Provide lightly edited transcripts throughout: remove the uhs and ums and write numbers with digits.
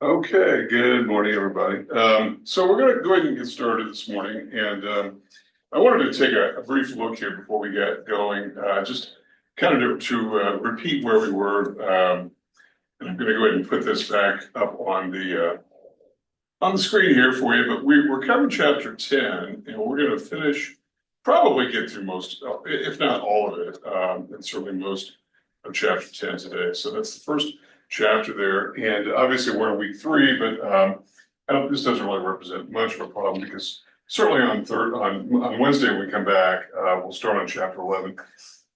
Okay, good morning, everybody. So we're going to go ahead and get started this morning, and I wanted to take a brief look here before we get going, just kind of to repeat where we were. And I'm going to go ahead and put this back up on the screen here for you. But we're covering chapter 10, and we're going to finish, probably get through most, if not all of it, and certainly most of chapter 10 today. So that's the first chapter there, and obviously we're in week 3, but this doesn't really represent much of a problem because certainly on Wednesday when we come back, we'll start on chapter 11,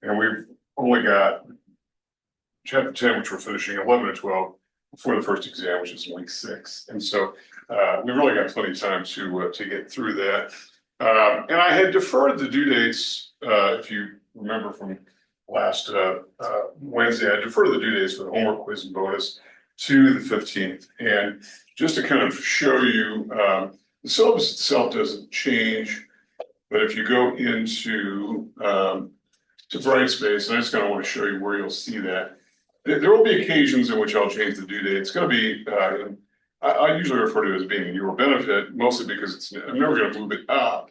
and we've only got chapter 10, which we're finishing, 11 and 12 before the first exam, which is week 6, and so we really got plenty of time to get through that. And I had deferred the due dates, if you remember from last Wednesday, I deferred the due dates for the homework quiz and bonus to the 15th. And just to kind of show you, the syllabus itself doesn't change, but if you go into to Brightspace, and I just kind of want to show you where you'll see that. There will be occasions in which I'll change the due date. It's going to be, I usually refer to it as being in your benefit, mostly because I'm never going to move it up.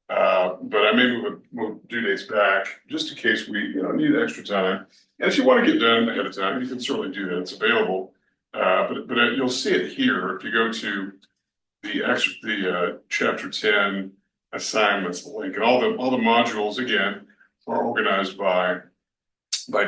But I may move due dates back just in case we need extra time. And if you want to get done ahead of time, you can certainly do that. It's available. But you'll see it here if you go to the chapter 10 assignments link, and all the modules again are organized by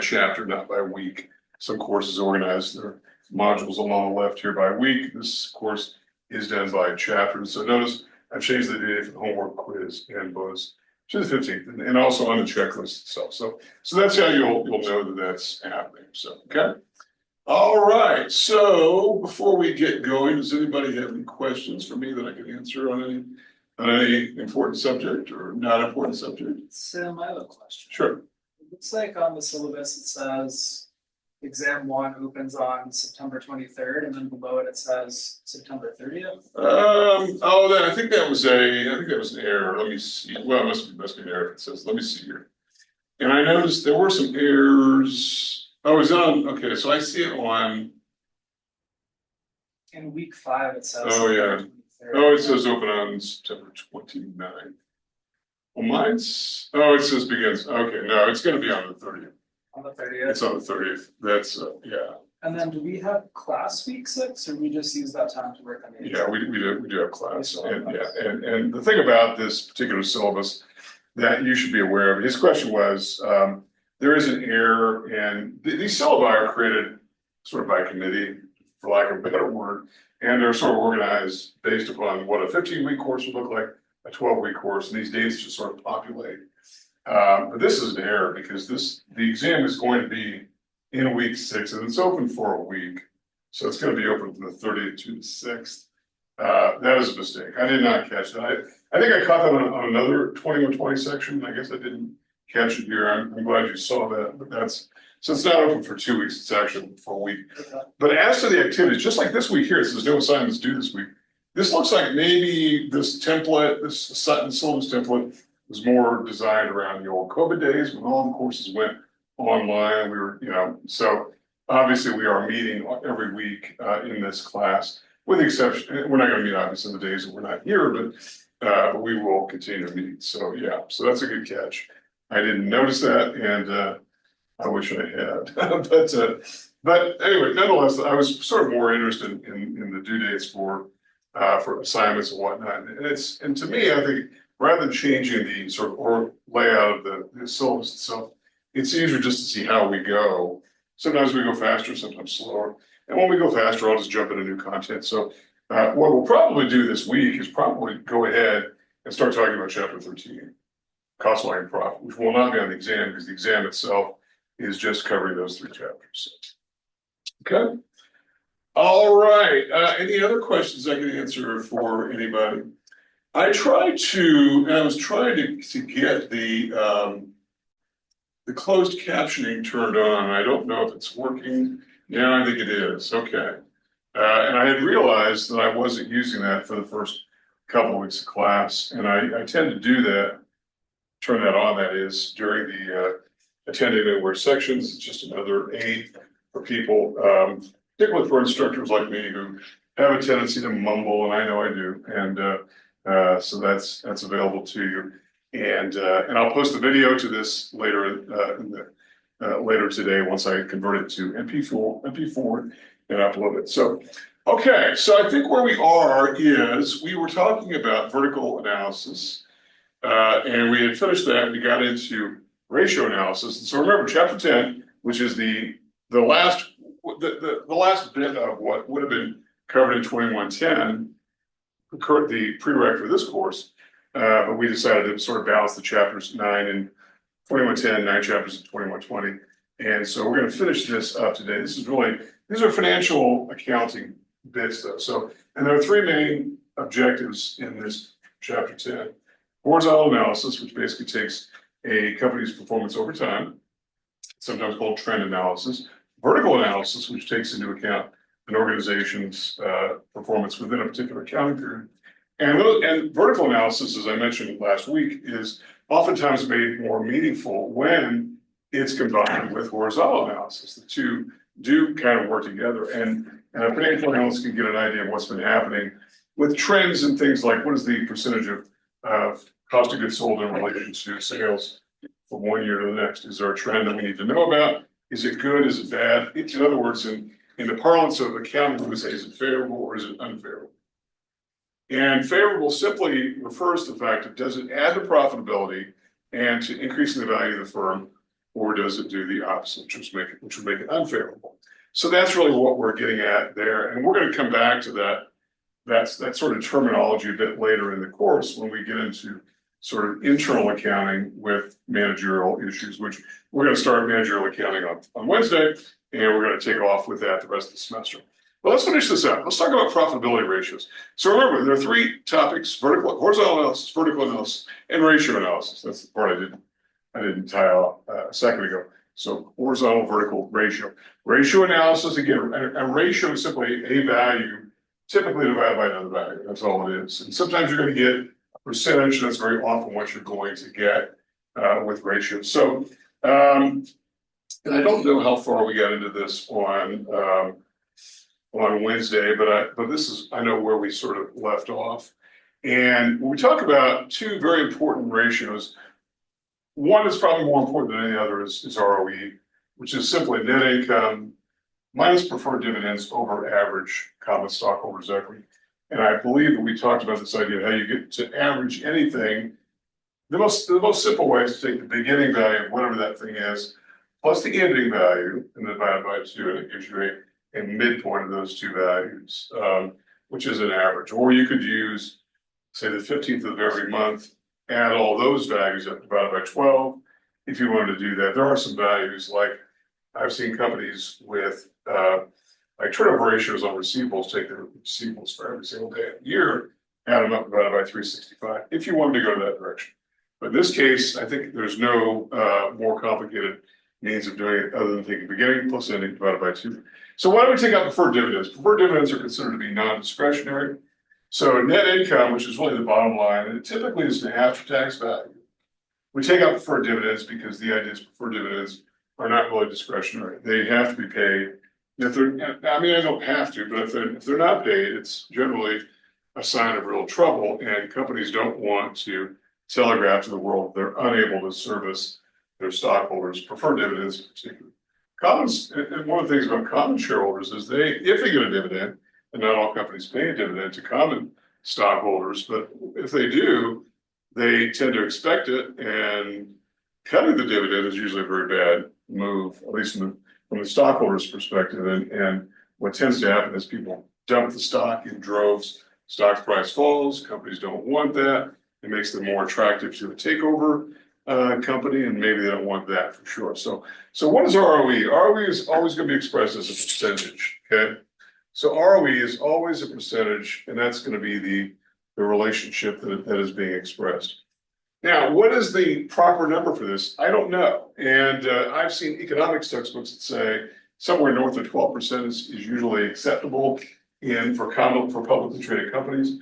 chapter, not by week. Some courses organize their modules along the left here by week. This course is done by chapter. So notice I've changed the date for the homework quiz and bonus to the 15th, and also on the checklist itself. So that's how you'll know that that's happening. So okay, all right. So before we get going, does anybody have any questions for me that I can answer on any important subject or not important subject? Sam, I have a question. Sure. It looks like on the syllabus it says exam 1 opens on September 23rd, and then below it says September 30th. I think that was an error. Let me see. Well, it must be an error. It says, let me see here. And I noticed there were some errors. Oh, it's on. Okay, so I see it on. In week 5, it says. Oh yeah. Oh, it says open on September 29th. Well, mine's. Oh, it says begins. Okay, no, it's going to be on the 30th. On the 30th. It's on the 30th. That's yeah. And then do we have class week 6, or we just use that time to work on the exam? Yeah, we do have class, and the thing about this particular syllabus that you should be aware of. His question was, there is an error, and these syllabi are created sort of by committee, for lack of a better word, and they're sort of organized based upon what a 15-week course would look like, a 12-week course, and these dates just sort of populate. But this is an error because the exam is going to be in week 6, and it's open for a week, so it's going to be open from the 30th to the 6th. That is a mistake. I did not catch that. I think I caught that on another 2120 section. I guess I didn't catch it here. I'm glad you saw that. But so it's not open for 2 weeks. It's actually open for a week. But as to the activities, just like this week here, it says no assignments due this week. This looks like maybe this template, this syllabus template, was more designed around the old COVID days when all the courses went online. We were, so obviously we are meeting every week in this class, with the exception, we're not going to meet obviously in the days that we're not here, but we will continue to meet. So yeah, so that's a good catch. I didn't notice that, and I wish I had. but anyway, nonetheless, I was sort of more interested in the due dates for assignments and whatnot. And to me, I think rather than changing the sort of layout of the syllabus itself, it's easier just to see how we go. Sometimes we go faster, sometimes slower. And when we go faster, I'll just jump into new content. So what we'll probably do this week is probably go ahead and start talking about chapter 13, cost line profit, which will not be on the exam because the exam itself is just covering those 3 chapters. Okay. All right. Any other questions I can answer for anybody? I was trying to get the closed captioning turned on. I don't know if it's working. Yeah, I think it is. Okay. And I had realized that I wasn't using that for the first couple of weeks of class. And I tend to do that, turn that on, that is, during the attending anywhere sections. It's just another aid for people. particularly for instructors like me who have a tendency to mumble, and I know I do, and so that's available to you. And I'll post the video to this later later today once I convert it to MP4 and upload it. So, okay, so I think where we are is we were talking about vertical analysis, and we had finished that. We got into ratio analysis. And so remember, chapter 10, which is the last bit of what would have been covered in 2110, the prereq for this course, but we decided to sort of balance the chapters 9 and 2110, 9 chapters in 2120. And so we're going to finish this up today. These are financial accounting bits though. So, and there are three main objectives in this chapter 10. Horizontal analysis, which basically takes a company's performance over time, sometimes called trend analysis. Vertical analysis, which takes into account an organization's performance within a particular accounting period. And vertical analysis, as I mentioned last week, is oftentimes made more meaningful when it's combined with horizontal analysis. The two do kind of work together, and a financial analyst can get an idea of what's been happening with trends and things like what is the percentage of cost of goods sold in relation to sales from one year to the next. Is there a trend that we need to know about? Is it good? Is it bad? In other words, in the parlance of accounting, we would say, is it favorable or is it unfavorable? And favorable simply refers to the fact that does it add to profitability and to increasing the value of the firm, or does it do the opposite, which would make it unfavorable? So that's really what we're getting at there. And we're going to come back to that sort of terminology a bit later in the course when we get into sort of internal accounting with managerial issues, which we're going to start managerial accounting on Wednesday, and we're going to take off with that the rest of the semester. But let's finish this out. Let's talk about profitability ratios. So remember, there are three topics: horizontal analysis, vertical analysis, and ratio analysis. That's the part I didn't tie out a second ago. So horizontal, vertical, ratio. Ratio analysis, again, a ratio is simply a value typically divided by another value. That's all it is. And sometimes you're going to get a percentage. That's very often what you're going to get with ratios. So, and I don't know how far we got into this on Wednesday, but this is, I know where we sort of left off. And when we talk about two very important ratios, one is probably more important than any other is ROE, which is simply net income minus preferred dividends over average common stockholders' equity. And I believe that we talked about this idea of how you get to average anything. The most simple way is to take the beginning value of whatever that thing is, plus the ending value, and divide by 2, and it gives you a midpoint of those two values, which is an average. Or you could use, say, the 15th of every month, add all those values up, divided by 12. If you wanted to do that, there are some values like I've seen companies with like turnover ratios on receivables, take the receivables for every single day of the year, add them up, divided by 365, if you wanted to go that direction. But in this case, I think there's no more complicated means of doing it other than taking beginning plus ending divided by 2. So why don't we take out preferred dividends? Preferred dividends are considered to be non-discretionary. So net income, which is really the bottom line, and it typically is an after-tax value. We take out preferred dividends because the idea is preferred dividends are not really discretionary. They have to be paid. If they're, I mean, I don't have to, but if they're not paid, it's generally a sign of real trouble, and companies don't want to telegraph to the world they're unable to service their stockholders, preferred dividends in particular. Commons, and one of the things about common shareholders is if they get a dividend, and not all companies pay a dividend to common stockholders, but if they do, they tend to expect it, and cutting the dividend is usually a very bad move, at least from the stockholder's perspective. And what tends to happen is people dump the stock in droves, stock price falls, companies don't want that. It makes them more attractive to a takeover company, and maybe they don't want that for sure. So what is ROE? ROE is always going to be expressed as a percentage, okay? So ROE is always a percentage, and that's going to be the relationship that is being expressed. Now, what is the proper number for this? I don't know. And I've seen economics textbooks that say somewhere north of 12% is usually acceptable for publicly traded companies,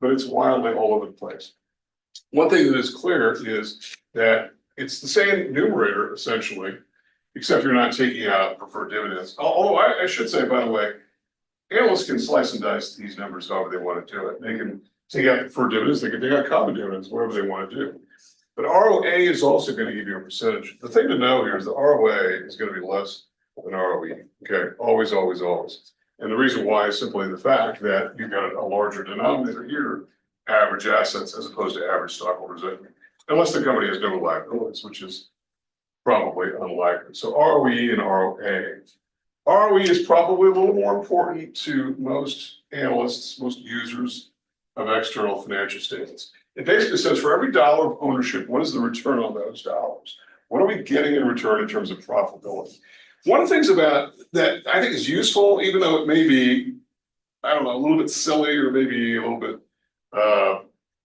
but it's wildly all over the place. One thing that is clear is that it's the same numerator, essentially, except you're not taking out preferred dividends. Although I should say, by the way, analysts can slice and dice these numbers however they want to do it. They can take out preferred dividends, they can take out common dividends, whatever they want to do. But ROA is also going to give you a percentage. The thing to know here is the ROA is going to be less than ROE. Okay, always, always, always. And the reason why is simply the fact that you've got a larger denominator here, average assets as opposed to average stockholders' equity, unless the company has no liabilities, which is probably unlikely. So ROE and ROA. ROE is probably a little more important to most analysts, most users of external financial statements. It basically says for every dollar of ownership, what is the return on those dollars? What are we getting in return in terms of profitability? One of the things about that I think is useful, even though it may be, I don't know, a little bit silly or maybe a little bit,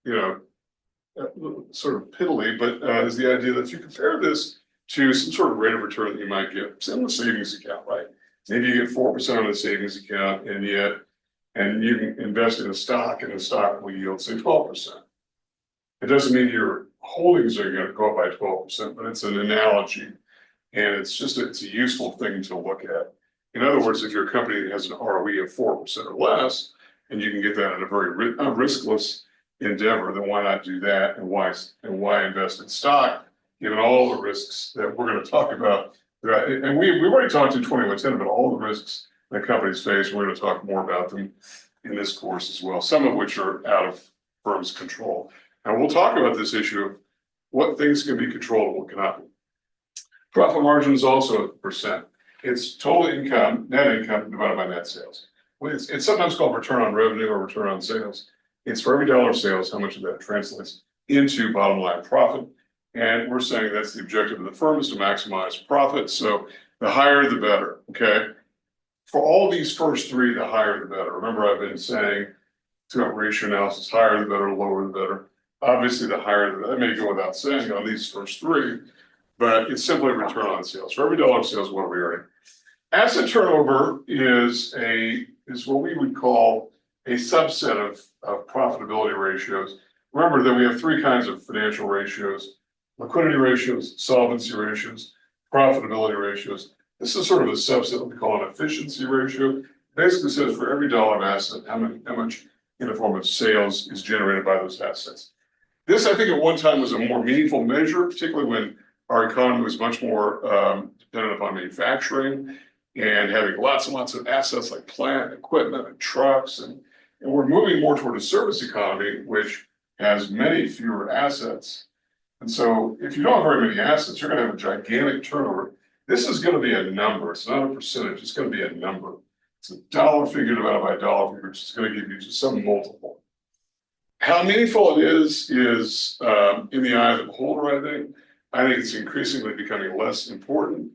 you know, sort of piddly, but is the idea that if you compare this to some sort of rate of return that you might get, say in the savings account, right? Maybe you get 4% on a savings account, and you can invest in a stock, and the stock will yield, say, 12%. It doesn't mean your holdings are going to go up by 12%, but it's an analogy, and it's a useful thing to look at. In other words, if your company has an ROE of 4% or less, and you can get that in a very riskless endeavor, then why not do that? And why invest in stock, given all the risks that we're going to talk about? And we've already talked in 2110 about all the risks that companies face. We're going to talk more about them in this course as well, some of which are out of firms' control. And we'll talk about this issue of what things can be controlled and what cannot be. Profit margin is also a percent. It's total income, net income divided by net sales. It's sometimes called return on revenue or return on sales. It's for every dollar of sales, how much of that translates into bottom line profit. And we're saying that's the objective of the firm, is to maximize profit. So the higher, the better, okay? For all these first three, the higher, the better. Remember, I've been saying throughout ratio analysis, higher the better, lower the better. Obviously, the higher the better. That may go without saying on these first three, but it's simply return on sales. For every dollar of sales, what are we earning? Asset turnover is what we would call a subset of profitability ratios. Remember that we have three kinds of financial ratios: liquidity ratios, solvency ratios, profitability ratios. This is sort of a subset that we call an efficiency ratio. Basically says for every dollar of asset, how much in the form of sales is generated by those assets. This, I think, at one time was a more meaningful measure, particularly when our economy was much more dependent upon manufacturing and having lots and lots of assets like plant, equipment, and trucks. And we're moving more toward a service economy, which has many fewer assets. And so if you don't have very many assets, you're going to have a gigantic turnover. This is going to be a number. It's not a percentage. It's going to be a number. It's a dollar figure divided by a dollar figure, which is going to give you just some multiple. How meaningful it is in the eye of the beholder, I think. I think it's increasingly becoming less important.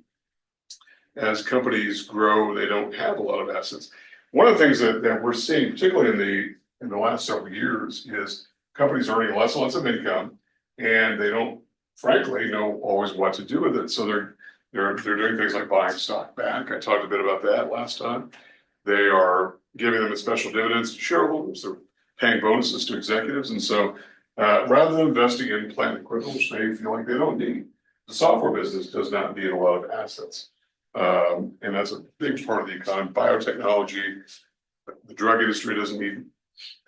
As companies grow, they don't have a lot of assets. One of the things that we're seeing, particularly in the last several years, is companies earning less and less of income, and they don't, frankly, know always what to do with it. So they're doing things like buying stock back. I talked a bit about that last time. They are giving them special dividends to shareholders. They're paying bonuses to executives. And so rather than investing in plant equipment, which they feel like they don't need, the software business does not need a lot of assets. And that's a big part of the economy. Biotechnology, the drug industry doesn't need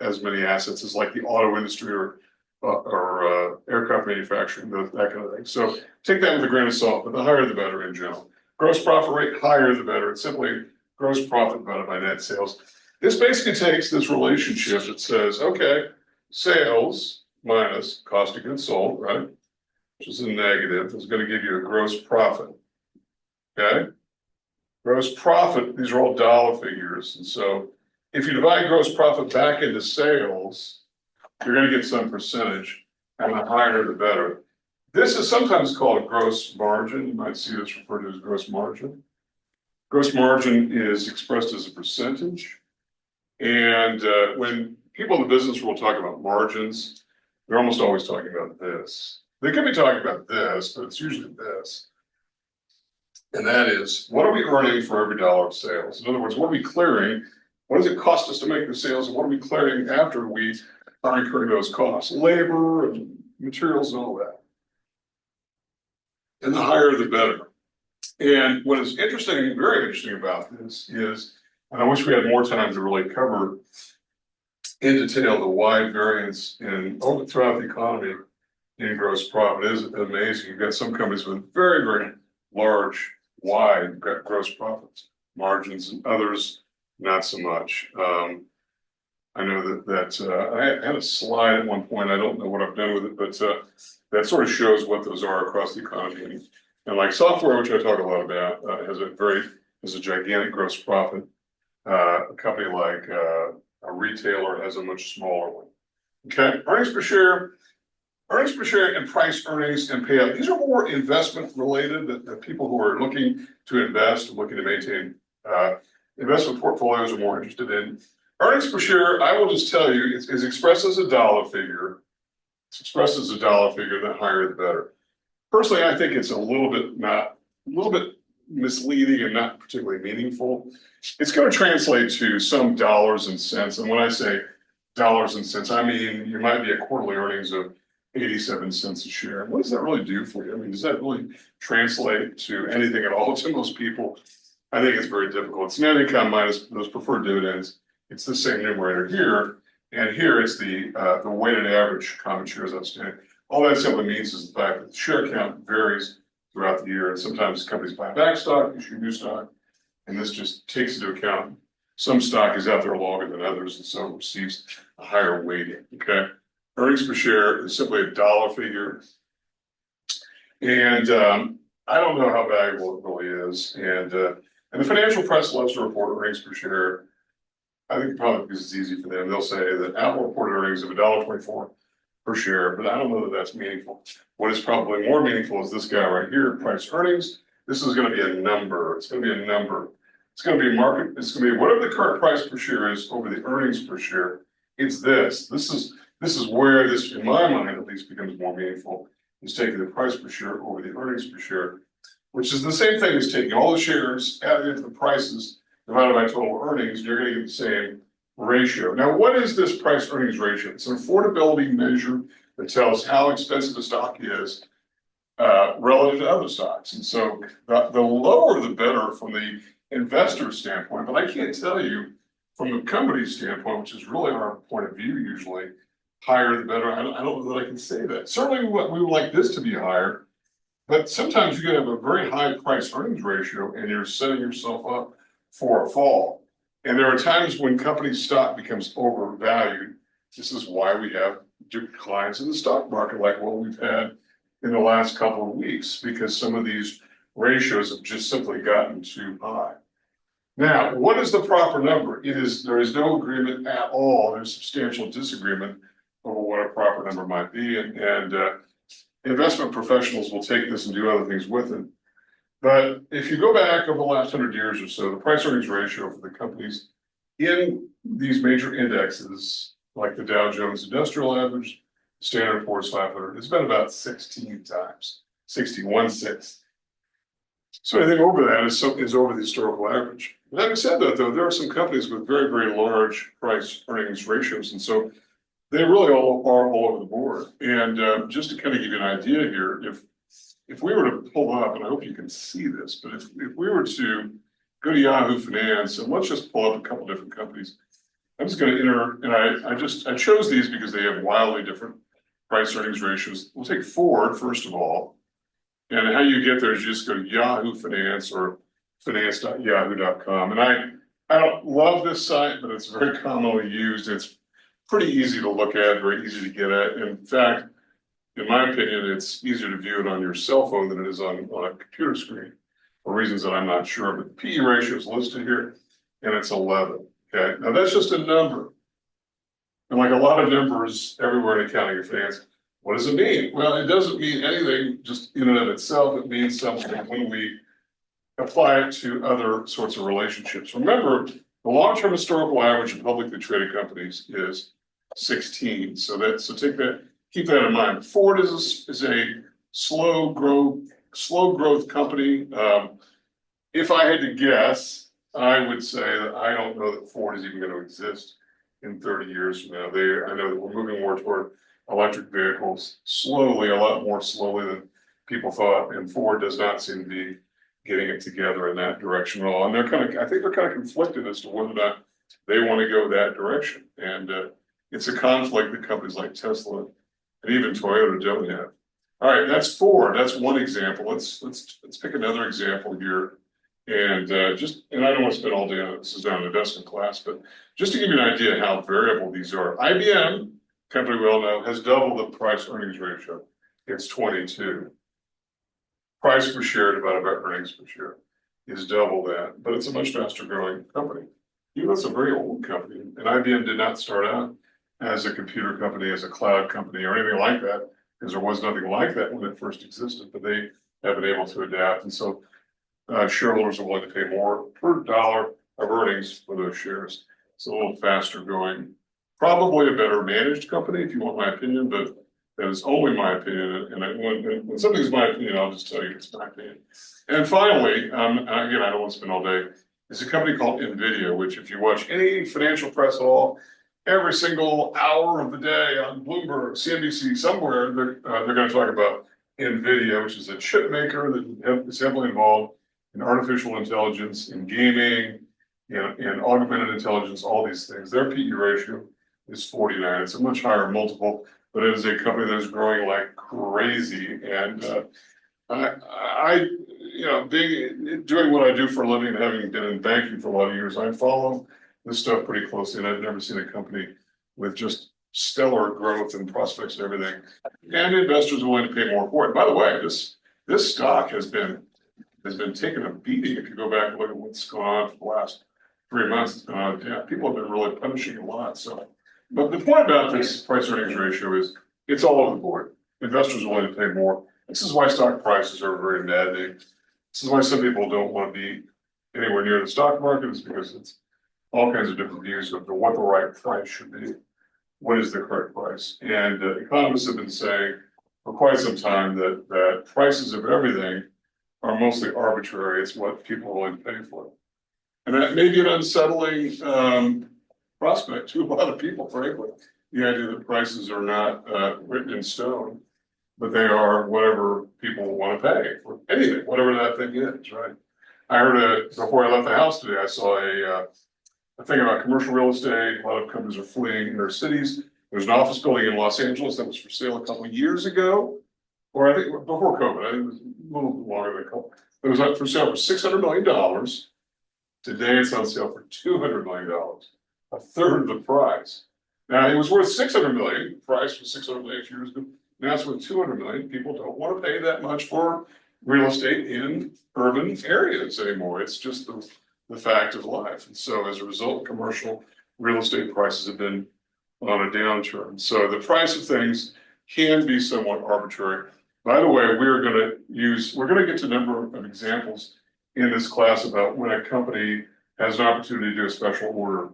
as many assets as like the auto industry or aircraft manufacturing, that kind of thing. So take that with a grain of salt, but the higher the better in general. Gross profit rate, higher the better. It's simply gross profit divided by net sales. This basically takes this relationship that says, okay, sales minus cost of goods sold, right, which is a negative, is going to give you a gross profit. Okay? Gross profit, these are all dollar figures. And so if you divide gross profit back into sales, you're going to get some percentage, and the higher the better. This is sometimes called a gross margin. You might see this referred to as gross margin. Gross margin is expressed as a percentage. And when people in the business world talk about margins, they're almost always talking about this. They could be talking about this, but it's usually this. And that is, what are we earning for every dollar of sales? In other words, what are we clearing? What does it cost us to make the sales? And what are we clearing after we are incurring those costs? Labor and materials and all that. And the higher, the better. And what is interesting, very interesting about this is And I wish we had more time to really cover in detail the wide variance throughout the economy in gross profit. It is amazing. You've got some companies with very, very large, wide gross profits margins, and others not so much. I know that I had a slide at one point. I don't know what I've done with it, but that sort of shows what those are across the economy. And like software, which I talk a lot about, has a gigantic gross profit. A company like a retailer has a much smaller one. Okay, earnings per share and price earnings and payout. These are more investment related that people who are looking to invest, looking to maintain investment portfolios are more interested in. Earnings per share, I will just tell you, is expressed as a dollar figure. It's expressed as a dollar figure, the higher the better. Personally, I think it's a little bit misleading and not particularly meaningful. It's going to translate to some dollars and cents. And when I say dollars and cents, I mean you might be at quarterly earnings of 87 cents a share. What does that really do for you? I mean, does that really translate to anything at all to most people? I think it's very difficult. It's net income minus those preferred dividends. It's the same numerator here, and here it's the weighted average common shares outstanding. All that simply means is the fact that the share count varies throughout the year, and sometimes companies buy back stock, issue new stock, and this just takes into account some stock is out there longer than others, and so receives a higher weighting. Okay, earnings per share is simply a dollar figure, and I don't know how valuable it really is, and the financial press loves to report earnings per share. I think probably because it's easy for them. They'll say that Apple reported earnings of $1.24 per share, but I don't know that that's meaningful. What is probably more meaningful is this guy right here, price earnings. This is going to be a number. It's going to be a number. It's going to be market. It's going to be whatever the current price per share is over the earnings per share. It's this. This is where this, in my mind at least, becomes more meaningful. Is taking the price per share over the earnings per share, which is the same thing as taking all the shares, adding into the prices, divided by total earnings, you're going to get the same ratio. Now, what is this price earnings ratio? It's an affordability measure that tells how expensive a stock is relative to other stocks. And so the lower the better from the investor standpoint, but I can't tell you from the company standpoint, which is really our point of view usually, higher the better. I don't know that I can say that. Certainly we would like this to be higher, but sometimes you can have a very high price earnings ratio and you're setting yourself up for a fall. And there are times when company stock becomes overvalued. This is why we have declines in the stock market like what we've had in the last couple of weeks, because some of these ratios have just simply gotten too high. Now, what is the proper number? There is no agreement at all. There's substantial disagreement over what a proper number might be. And investment professionals will take this and do other things with it. But if you go back over the last 100 years or so, the price earnings ratio for the companies in these major indexes, like the Dow Jones Industrial Average, Standard & Poor's 500, it's been about 16 times, 61/6. So anything over that is over the historical average. But having said that, though, there are some companies with very, very large price earnings ratios, and so they really all are all over the board. And just to kind of give you an idea here, if we were to pull up, and I hope you can see this, but if we were to go to Yahoo Finance, and let's just pull up a couple different companies. I'm just going to enter, and I chose these because they have wildly different price earnings ratios. We'll take Ford, first of all. And how you get there is you just go to Yahoo Finance or finance.yahoo.com. And I don't love this site, but it's very commonly used. It's pretty easy to look at, very easy to get at. In fact, in my opinion, it's easier to view it on your cell phone than it is on a computer screen for reasons that I'm not sure. But the PE ratio is listed here, and it's 11. Okay, now that's just a number. And like a lot of numbers everywhere in accounting and finance, what does it mean? Well, it doesn't mean anything just in and of itself. It means something when we apply it to other sorts of relationships. Remember, the long-term historical average of publicly traded companies is 16. So keep that in mind. Ford is a slow growth company. If I had to guess, I would say that I don't know that Ford is even going to exist in 30 years from now. I know that we're moving more toward electric vehicles slowly, a lot more slowly than people thought, and Ford does not seem to be getting it together in that direction at all. And I think they're kind of conflicted as to whether or not they want to go that direction. And it's a conflict that companies like Tesla and even Toyota don't have. All right, that's Ford. That's one example. Let's pick another example here. And and I don't want to spend all day on this, is down investment class, but just to give you an idea how variable these are. IBM, company we all know, has doubled the price earnings ratio. It's 22. Price per share divided by earnings per share is double that, but it's a much faster growing company. Even though it's a very old company, and IBM did not start out as a computer company, as a cloud company, or anything like that, because there was nothing like that when it first existed, but they have been able to adapt. And so shareholders are willing to pay more per dollar of earnings for those shares. It's a little faster going, probably a better managed company, if you want my opinion, but that is only my opinion. And when something's my opinion, I'll just tell you it's my opinion. And finally, again, I don't want to spend all day, is a company called NVIDIA, which if you watch any financial press at all, every single hour of the day on Bloomberg, CNBC, somewhere, they're going to talk about NVIDIA, which is a chip maker that is heavily involved in artificial intelligence, in gaming, in augmented intelligence, all these things. Their PE ratio is 49. It's a much higher multiple, but it is a company that is growing like crazy. And doing what I do for a living and having been in banking for a lot of years, I follow this stuff pretty closely, and I've never seen a company with just stellar growth and prospects and everything. And investors are willing to pay more for it. By the way, this stock has been taking a beating. If you go back and look at what's going on for the last 3 months, it's gone down. People have been really punishing a lot. So, but the point about this price earnings ratio is it's all over the board. Investors are willing to pay more. This is why stock prices are very maddening. This is why some people don't want to be anywhere near the stock market, is because it's all kinds of different views of what the right price should be. What is the correct price? And economists have been saying for quite some time that prices of everything are mostly arbitrary. It's what people are willing to pay for. And that may be an unsettling prospect to a lot of people, frankly. The idea that prices are not written in stone, but they are whatever people want to pay for anything, whatever that thing is, right? I heard before I left the house today, I saw a thing about commercial real estate. A lot of companies are fleeing inner cities. There's an office building in Los Angeles that was for sale a couple of years ago, or I think before COVID. I think it was a little longer than a couple. It was up for sale for $600 million. Today it's on sale for $200 million, a third of the price. Now it was worth $600 million. The price was $600 million a few years ago. Now it's worth $200 million. People don't want to pay that much for real estate in urban areas anymore. It's just the fact of life. And so as a result, commercial real estate prices have been on a downturn. So the price of things can be somewhat arbitrary. By the way, we're going to get to a number of examples in this class about when a company has an opportunity to do a special order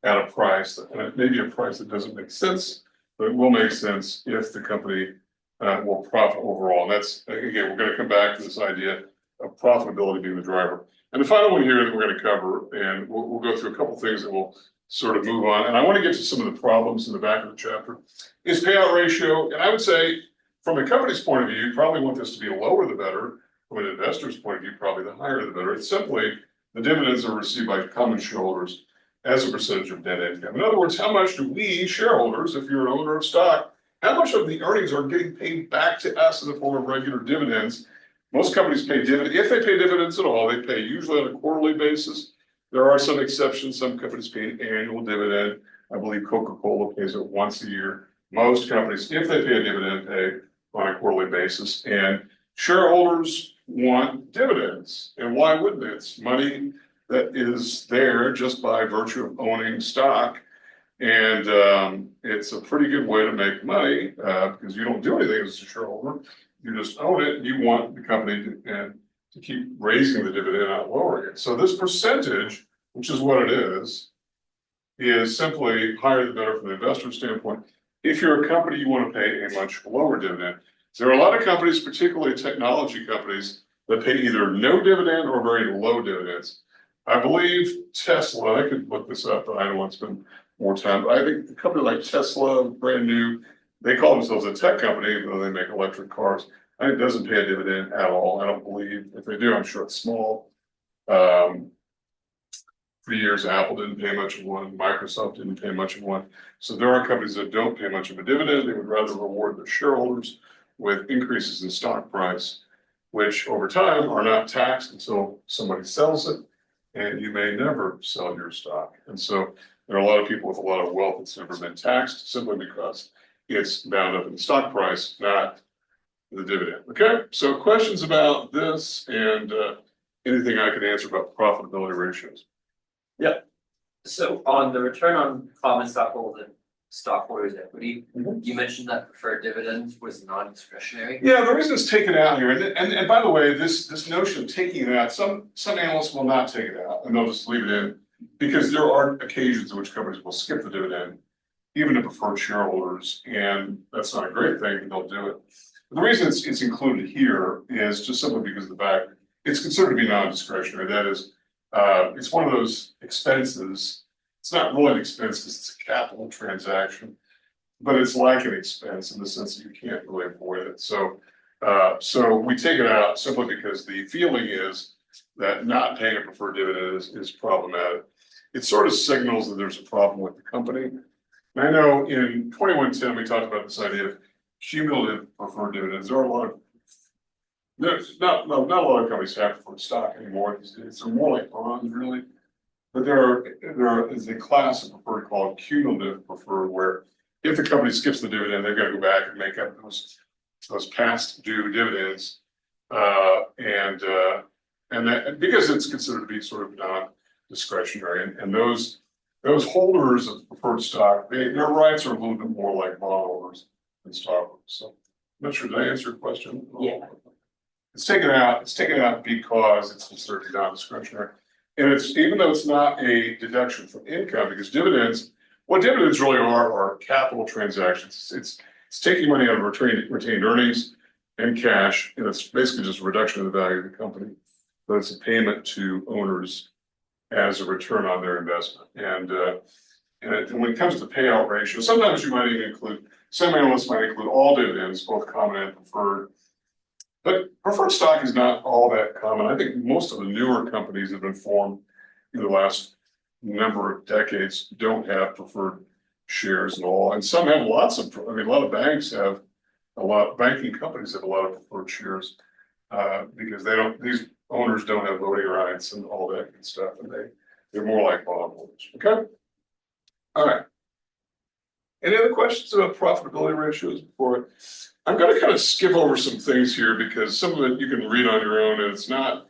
at a price, and it may be a price that doesn't make sense, but it will make sense if the company will profit overall. And that's, again, we're going to come back to this idea of profitability being the driver. And the final one here that we're going to cover, and we'll go through a couple things that will sort of move on. And I want to get to some of the problems in the back of the chapter, is payout ratio. And I would say, from the company's point of view, you probably want this to be the lower the better. From an investor's point of view, probably the higher the better. It's simply the dividends are received by common shareholders as a percentage of net income. In other words, how much do we shareholders, if you're an owner of stock, how much of the earnings are getting paid back to us in the form of regular dividends? Most companies pay dividends. If they pay dividends at all, they pay usually on a quarterly basis. There are some exceptions. Some companies pay an annual dividend. I believe Coca-Cola pays it once a year. Most companies, if they pay a dividend, pay on a quarterly basis. And shareholders want dividends. And why wouldn't it? It's money that is there just by virtue of owning stock. And it's a pretty good way to make money because you don't do anything as a shareholder. You just own it. You want the company to keep raising the dividend, not lowering it. So this percentage, which is what it is simply higher the better from the investor standpoint. If you're a company, you want to pay a much lower dividend. There are a lot of companies, particularly technology companies, that pay either no dividend or very low dividends. I believe Tesla, I could look this up, but I don't want to spend more time. But I think a company like Tesla, brand new, they call themselves a tech company, even though they make electric cars. It doesn't pay a dividend at all. I don't believe. If they do, I'm sure it's small. For years, Apple didn't pay much of one. Microsoft didn't pay much of one. So there are companies that don't pay much of a dividend. They would rather reward their shareholders with increases in stock price, which over time are not taxed until somebody sells it, and you may never sell your stock. And so there are a lot of people with a lot of wealth that's never been taxed simply because it's bound up in the stock price, not the dividend. Okay, so questions about this and anything I can answer about profitability ratios. Yeah. So on the return on common stockholders equity, you mentioned that preferred dividends was non-discretionary. Yeah, the reason it's taken out here, and by the way, this notion of taking it out, some analysts will not take it out and they'll just leave it in because there are occasions in which companies will skip the dividend, even to preferred shareholders, and that's not a great thing, but they'll do it. The reason it's included here is just simply because of the fact it's considered to be non-discretionary. That is, it's one of those expenses. It's not really an expense because it's a capital transaction, but it's like an expense in the sense that you can't really avoid it. So we take it out simply because the feeling is that not paying a preferred dividend is problematic. It sort of signals that there's a problem with the company. And I know in 2110 we talked about this idea of cumulative preferred dividends. There are a lot of not a lot of companies have preferred stock anymore these days. They're more like bonds, really. But there is a class of preferred called cumulative preferred, where if the company skips the dividend, they've got to go back and make up those past due dividends, and that because it's considered to be sort of non-discretionary, and those holders of preferred stock, their rights are a little bit more like bondholders than stockholders. So I'm not sure, did I answer your question? Yeah. It's taken out because it's considered non-discretionary. And it's, even though it's not a deduction from income, because what dividends really are capital transactions. It's taking money out of retained earnings and cash, and it's basically just a reduction of the value of the company. But it's a payment to owners as a return on their investment. And when it comes to payout ratio, sometimes you might even include, some analysts might include all dividends, both common and preferred. But preferred stock is not all that common. I think most of the newer companies that have been formed in the last number of decades don't have preferred shares at all. And some have lots of, a lot of banks have banking companies have a lot of preferred shares because these owners don't have voting rights and all that good stuff. And they're more like bondholders. Okay. All right. Any other questions about profitability ratios before? I'm going to kind of skip over some things here because some of it you can read on your own and it's not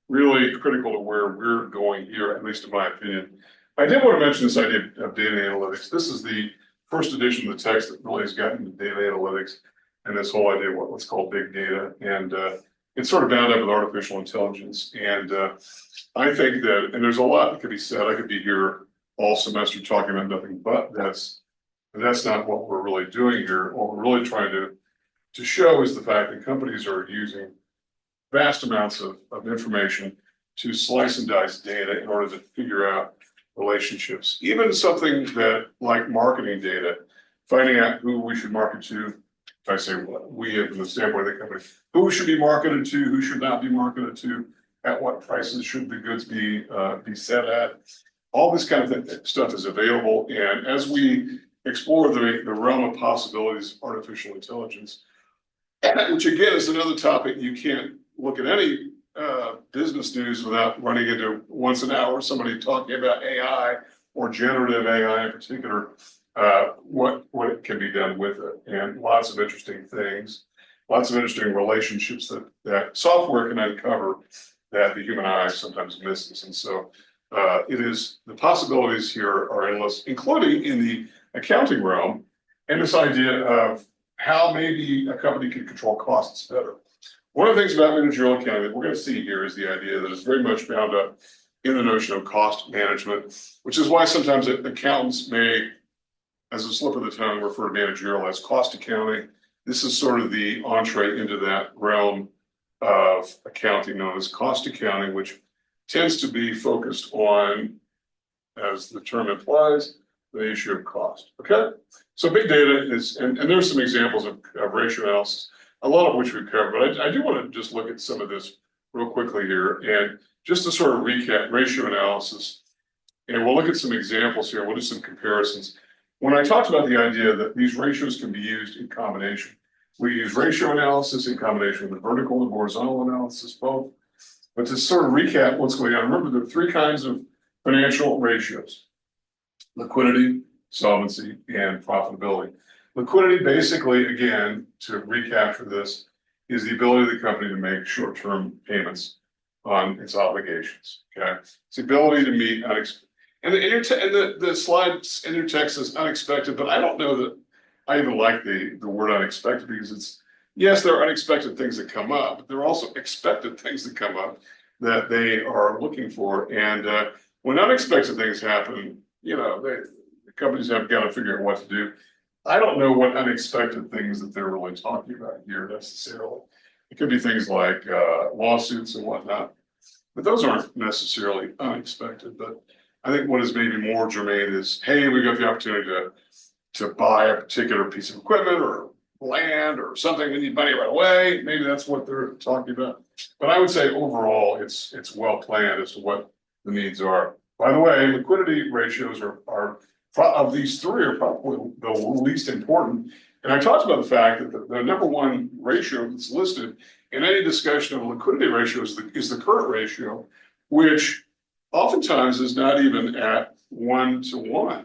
really critical to where we're going here, at least in my opinion. I did want to mention this idea of data analytics. This is the first edition of the text that really has gotten into data analytics and this whole idea of what's called big data. And it's sort of bound up with artificial intelligence. And I think that, and there's a lot that could be said. I could be here all semester talking about nothing but this. But that's not what we're really doing here. What we're really trying to show is the fact that companies are using vast amounts of information to slice and dice data in order to figure out relationships. Even something that like marketing data, finding out who we should market to. If I say we from the standpoint of the company, who should be marketed to, who should not be marketed to, at what prices should the goods be set at. All this kind of stuff is available, and as we explore the realm of possibilities of artificial intelligence, which again is another topic, you can't look at any business news without running into once an hour somebody talking about AI or generative AI in particular, what can be done with it, and lots of interesting things, lots of interesting relationships that software can uncover that the human eye sometimes misses. And so the possibilities here are endless, including in the accounting realm, and this idea of how maybe a company can control costs better. One of the things about managerial accounting that we're going to see here is the idea that it's very much bound up in the notion of cost management, which is why sometimes accountants may, as a slip of the tongue, refer to managerial as cost accounting. This is sort of the entree into that realm of accounting known as cost accounting, which tends to be focused on, as the term implies, the issue of cost. Okay, so big data is, and there's some examples of ratio analysis. a lot of which we've covered, but I do want to just look at some of this real quickly here, and just to sort of recap ratio analysis. And we'll look at some examples here, we'll do some comparisons. When I talked about the idea that these ratios can be used in combination, we use ratio analysis in combination with the vertical and horizontal analysis both. But to sort of recap what's going on, remember there are three kinds of financial ratios: liquidity, solvency, and profitability. Liquidity, basically, again, to recapture this, is the ability of the company to make short-term payments on its obligations. Okay, it's the ability to meet unexpected. And the slide in your text is unexpected, but I don't know that I even like the word unexpected, because it's, yes, there are unexpected things that come up, but there are also expected things that come up that they are looking for. And when unexpected things happen, you know, the companies have got to figure out what to do. I don't know what unexpected things that they're really talking about here necessarily. It could be things like lawsuits and whatnot, but those aren't necessarily unexpected. But I think what is maybe more germane is, hey, we got the opportunity to buy a particular piece of equipment or land or something, we need money right away. Maybe that's what they're talking about. But I would say overall, it's well planned as to what the needs are. By the way, liquidity ratios are of these three are probably the least important. And I talked about the fact that the number one ratio that's listed in any discussion of liquidity ratio is the current ratio, which oftentimes is not even at 1-to-1.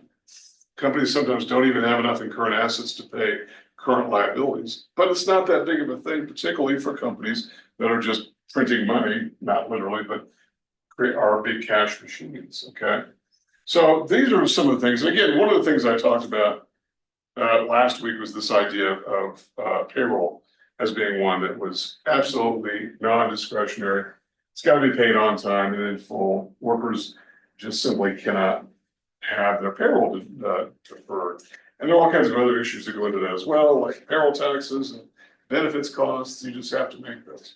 Companies sometimes don't even have enough in current assets to pay current liabilities, but it's not that big of a thing, particularly for companies that are just printing money, not literally, but are big cash machines. Okay, so these are some of the things. And again, one of the things I talked about last week was this idea of payroll as being one that was absolutely non-discretionary. It's got to be paid on time and in full. Workers just simply cannot have their payroll deferred. And there are all kinds of other issues that go into that as well, like payroll taxes and benefits costs. You just have to make those.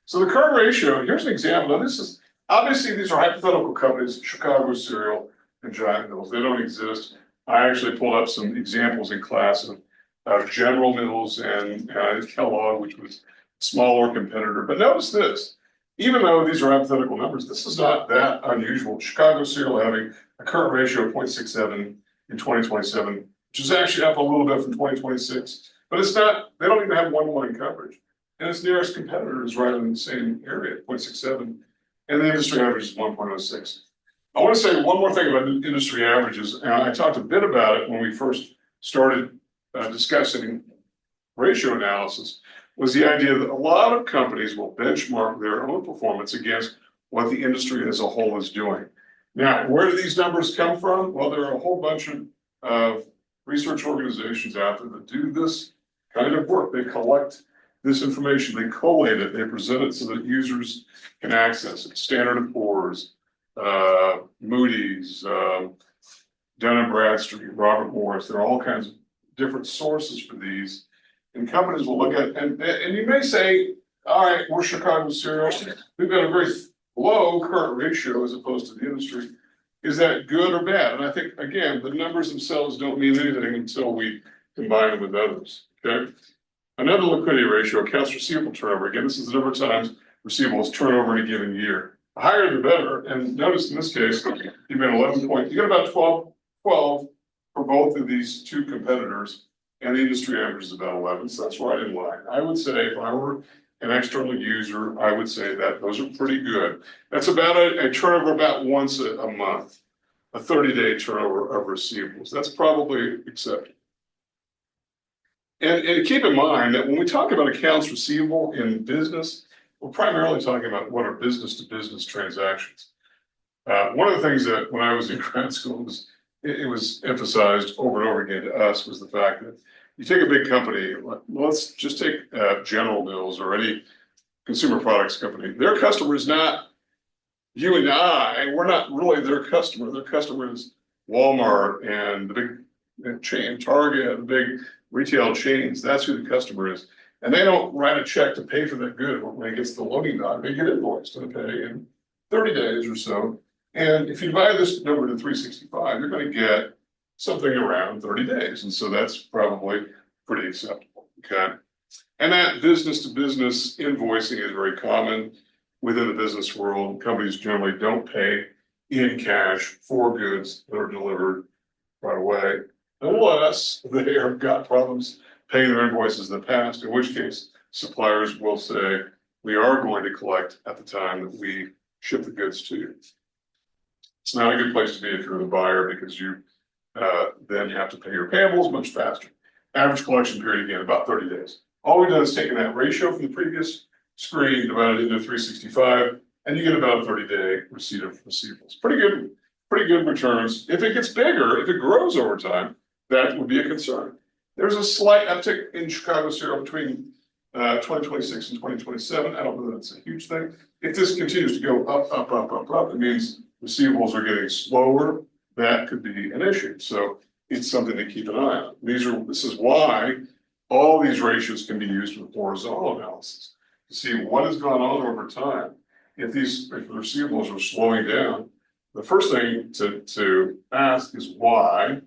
So the current ratio, here's an example. Now this is, obviously these are hypothetical companies, Chicago Cereal and Giant Mills. They don't exist. I actually pulled up some examples in class of General Mills and Kellogg, which was a smaller competitor. But notice this, even though these are hypothetical numbers, this is not that unusual. Chicago Cereal having a current ratio of 0.67 in 2027, which is actually up a little bit from 2026, but it's not, they don't even have 1-to-1 coverage. And its nearest competitor is right in the same area, 0.67, and the industry average is 1.06. I want to say one more thing about industry averages, and I talked a bit about it when we first started discussing ratio analysis, was the idea that a lot of companies will benchmark their own performance against what the industry as a whole is doing. Now, where do these numbers come from? Well, there are a whole bunch of research organizations out there that do this kind of work. They collect this information, they collate it, they present it so that users can access it. Standard & Poor's, Moody's, Dun & Bradstreet, Robert Morris, there are all kinds of different sources for these. And companies will look at, and you may say, all right, we're Chicago Cereal, we've got a very low current ratio as opposed to the industry. Is that good or bad? And I think, again, the numbers themselves don't mean anything until we combine them with others, okay? Another liquidity ratio, accounts receivable turnover. Again, this is the number of times receivables turn over in a given year. The higher the better, and notice in this case, you've got 11 points. You got about 12 for both of these two competitors, and the industry average is about 11, so that's right in line. I would say if I were an external user, I would say that those are pretty good. That's about a turnover about once a month, a 30-day turnover of receivables. That's probably acceptable. And keep in mind that when we talk about accounts receivable in business, we're primarily talking about what are business-to-business transactions. One of the things that when I was in grad school was it was emphasized over and over again to us was the fact that you take a big company, let's just take General Mills or any consumer products company. Their customer is not you and I. We're not really their customer. Their customer is Walmart and the big chain, Target, the big retail chains. That's who the customer is. And they don't write a check to pay for that good when it gets the loading dock. They get invoiced and pay in 30 days or so. And if you divide this number to 365, you're going to get something around 30 days. And so that's probably pretty acceptable. Okay. And that business to business invoicing is very common within the business world. Companies generally don't pay in cash for goods that are delivered right away, unless they have got problems paying their invoices in the past, in which case suppliers will say, we are going to collect at the time that we ship the goods to you. It's not a good place to be if you're the buyer, because you then have to pay your payables much faster. Average collection period, again, about 30 days. All we've done is taken that ratio from the previous screen, divided it into 365, and you get about a 30-day receipt of receivables. Pretty good returns. If it gets bigger, if it grows over time, that would be a concern. There's a slight uptick in Chicago serial between 2026 and 2027. I don't know that it's a huge thing. If this continues to go up, it means receivables are getting slower. That could be an issue. So it's something to keep an eye on. This is why all these ratios can be used with horizontal analysis to see what has gone on over time. If the receivables are slowing down, the first thing to ask is why,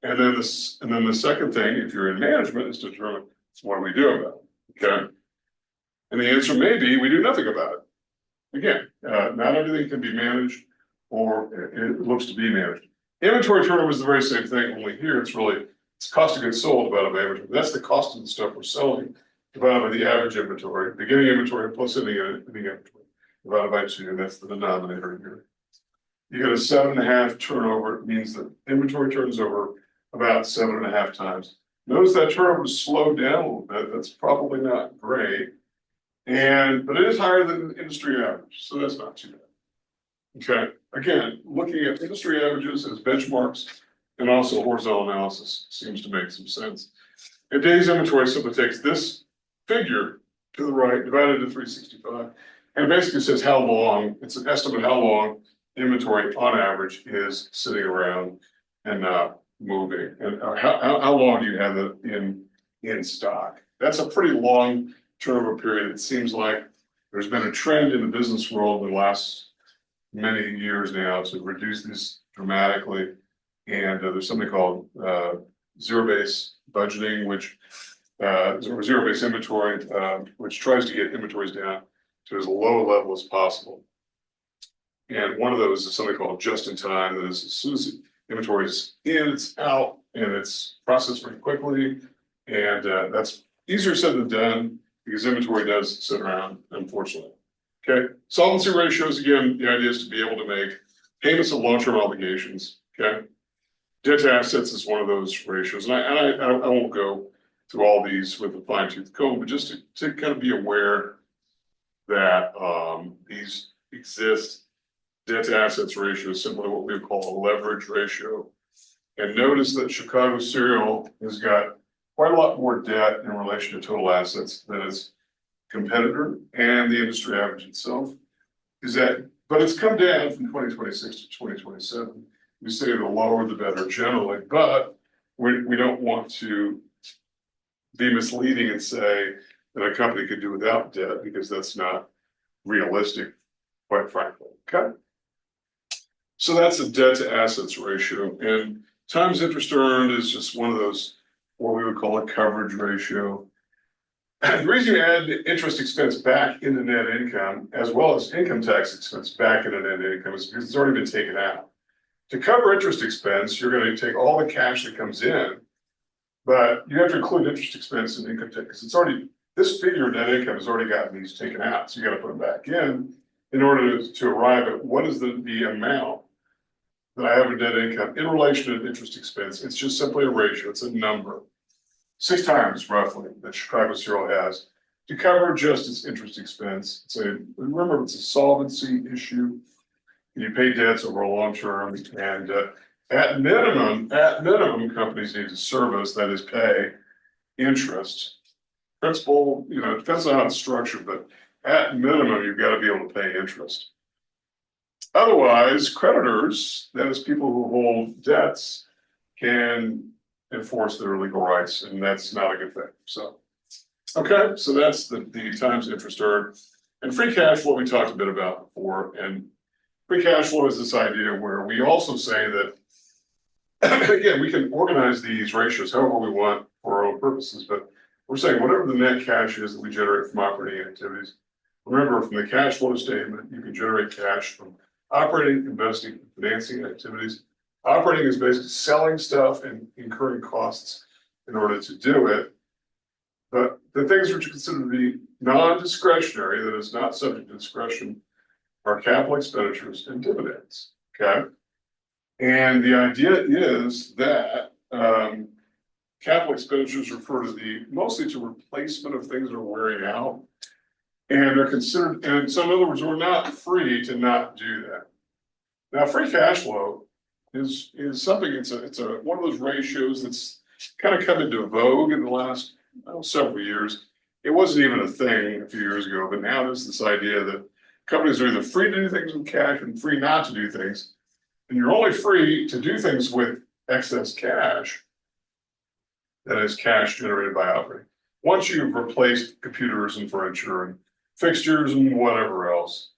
and then the second thing, if you're in management, is to determine what do we do about it. Okay, and the answer may be we do nothing about it. Again, not everything can be managed, or it looks to be managed. Inventory turnover is the very same thing, only here it's cost of goods sold divided by inventory. That's the cost of the stuff we're selling divided by the average inventory, beginning inventory plus ending inventory divided by 2, and that's the denominator here. You get a 7.5 turnover. It means that inventory turns over about 7.5 times. Notice that turnover is slowed down a little bit. That's probably not great, but it is higher than the industry average, so that's not too bad. Okay, again, looking at industry averages as benchmarks and also horizontal analysis seems to make some sense. A day's inventory simply takes this figure to the right, divided into 365, and it basically says how long, it's an estimate of how long inventory on average is sitting around and not moving, and how long do you have it in stock. That's a pretty long turnover period. It seems like there's been a trend in the business world in the last many years now to reduce this dramatically, and there's something called zero-based budgeting, which zero-based inventory, which tries to get inventories down to as low a level as possible. And one of those is something called just-in-time. That is, as soon as inventory is in, it's out, and it's processed very quickly, and that's easier said than done because inventory does sit around, unfortunately. Okay, solvency ratios, again, the idea is to be able to make payments of long-term obligations. Okay, debt to assets is one of those ratios, and I won't go through all these with a fine-tooth comb, but just to kind of be aware that these exist. Debt to assets ratio is simply what we would call a leverage ratio, and notice that Chicago Serial has got quite a lot more debt in relation to total assets than its competitor, and the industry average itself is that, but it's come down from 2026 to 2027. We say the lower the better generally, but we don't want to be misleading and say that a company could do without debt, because that's not realistic, quite frankly. Okay, so that's a debt to assets ratio, and times interest earned is just one of those, what we would call a coverage ratio. The reason you add interest expense back into net income, as well as income tax expense back into net income, is because it's already been taken out. To cover interest expense, you're going to take all the cash that comes in, but you have to include interest expense and income tax, because it's already, this figure of net income has already gotten these taken out. So you got to put them back in order to arrive at what is the amount that I have in net income in relation to interest expense. It's just simply a ratio, it's a number. 6 times roughly that Chicago Serial has to cover just its interest expense. Remember, it's a solvency issue. You pay debts over a long term, and at minimum, companies need to service, that is, pay interest. Principal, it depends on how it's structured, but at minimum, you've got to be able to pay interest. Otherwise, creditors, that is, people who hold debts, can enforce their legal rights, and that's not a good thing. So, okay, so that's the times interest earned. And free cash flow we talked a bit about before, and free cash flow is this idea where we also say that, again, we can organize these ratios however we want for our own purposes, but we're saying whatever the net cash is that we generate from operating activities. Remember, from the cash flow statement, you can generate cash from operating, investing, and financing activities. Operating is basically selling stuff and incurring costs in order to do it. But the things which are considered to be non-discretionary, that is not subject to discretion, are capital expenditures and dividends, okay? And the idea is that capital expenditures refer to mostly to replacement of things that are wearing out. And they're considered, and so in other words, we're not free to not do that. Now, free cash flow is something, it's one of those ratios that's kind of come into vogue in the last several years. It wasn't even a thing a few years ago, but now there's this idea that companies are either free to do things with cash and free not to do things. And you're only free to do things with excess cash, that is cash generated by operating. Once you've replaced computers and furniture and fixtures and whatever else,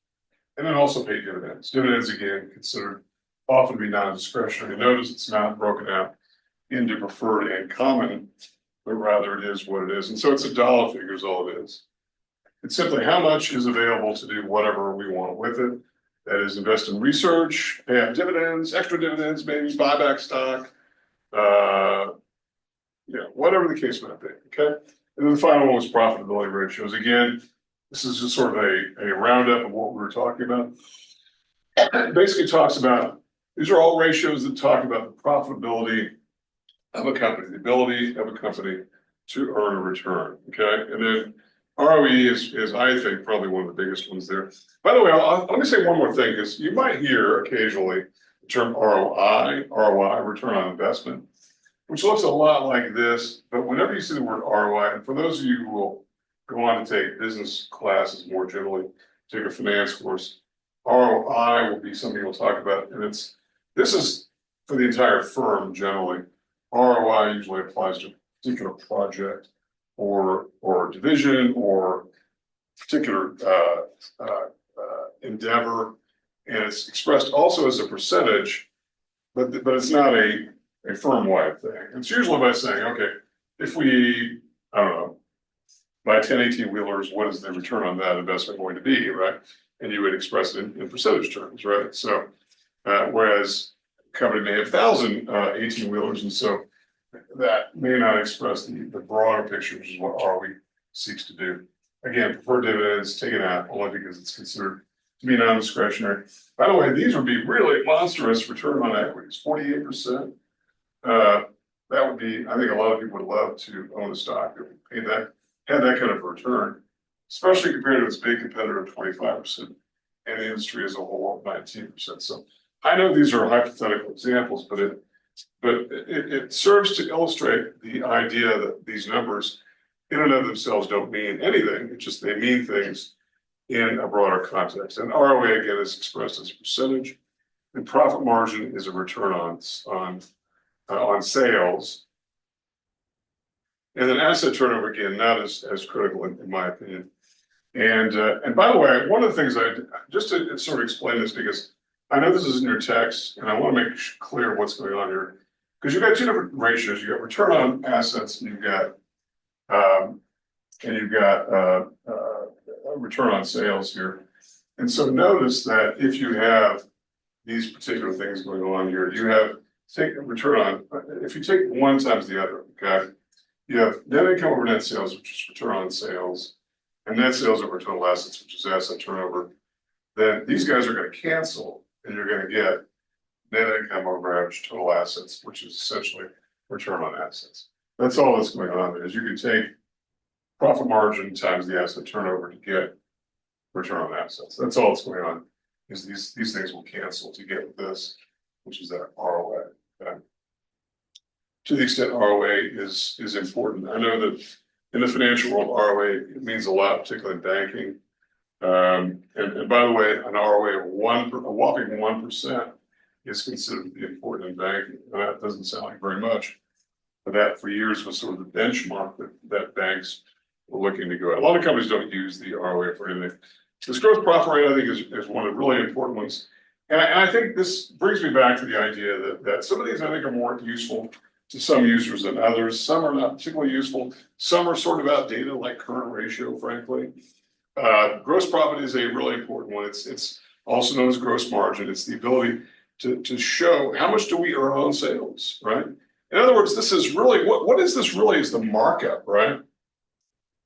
and then also pay dividends. Dividends, again, considered often to be non-discretionary. Notice it's not broken out into preferred and common, but rather it is what it is. And so it's a dollar figure is all it is. It's simply how much is available to do whatever we want with it. That is, invest in research, pay out dividends, extra dividends, maybe buy back stock, whatever the case might be, okay? And then the final one was profitability ratios. Again, this is just sort of a roundup of what we were talking about. It basically talks about, these are all ratios that talk about the profitability of a company, the ability of a company to earn a return, okay? And then ROE is I think, probably one of the biggest ones there. By the way, let me say one more thing, because you might hear occasionally the term ROI, return on investment, which looks a lot like this, but whenever you see the word ROI, and for those of you who will go on to take business classes more generally, take a finance course, ROI will be something we'll talk about, and this is for the entire firm generally. ROI usually applies to a particular project or division or particular endeavor, and it's expressed also as a percentage, but it's not a firm-wide thing. It's usually by saying, okay, if we, I don't know, buy 10 18-wheelers, what is the return on that investment going to be, right? And you would express it in percentage terms, right? So, whereas a company may have 1,000 18-wheelers, and so that may not express the broader picture, which is what ROE seeks to do. Again, preferred dividends taken out only because it's considered to be non-discretionary. By the way, these would be really monstrous return on equities, 48%. That would be, I think a lot of people would love to own a stock that would pay that, had that kind of a return, especially compared to its big competitor of 25% and the industry as a whole of 19%. So I know these are hypothetical examples, but it serves to illustrate the idea that these numbers in and of themselves don't mean anything. It's just they mean things in a broader context. And ROA again is expressed as a percentage, and profit margin is a return on sales. And then asset turnover, again, not as critical in my opinion. And by the way, one of the things just to sort of explain this, because I know this is in your text, and I want to make clear what's going on here, because you've got two different ratios. You've got return on assets, and you've got return on sales here. And so notice that if you have these particular things going on here, you have take a return on, if you take one times the other, okay, you have net income over net sales, which is return on sales, and net sales over total assets, which is asset turnover. Then these guys are going to cancel, and you're going to get net income over average total assets, which is essentially return on assets. That's all that's going on there. Is you can take profit margin times the asset turnover to get return on assets. That's all that's going on. Is these things will cancel to get this, which is that ROA. Okay? To the extent ROA is important, I know that in the financial world, ROA it means a lot, particularly in banking. And by the way, an ROA of a whopping 1% is considered to be important in banking. And that doesn't sound like very much, but that for years was sort of the benchmark that banks were looking to go at. A lot of companies don't use the ROA for anything. This gross profit rate, I think, is one of the really important ones. And I think this brings me back to the idea that some of these I think are more useful to some users than others. Some are not particularly useful. Some are sort of outdated, like current ratio, frankly. Gross profit is a really important one. It's also known as gross margin. It's the ability to show how much do we earn on sales, right? In other words, this is really, what is this really is the markup, right?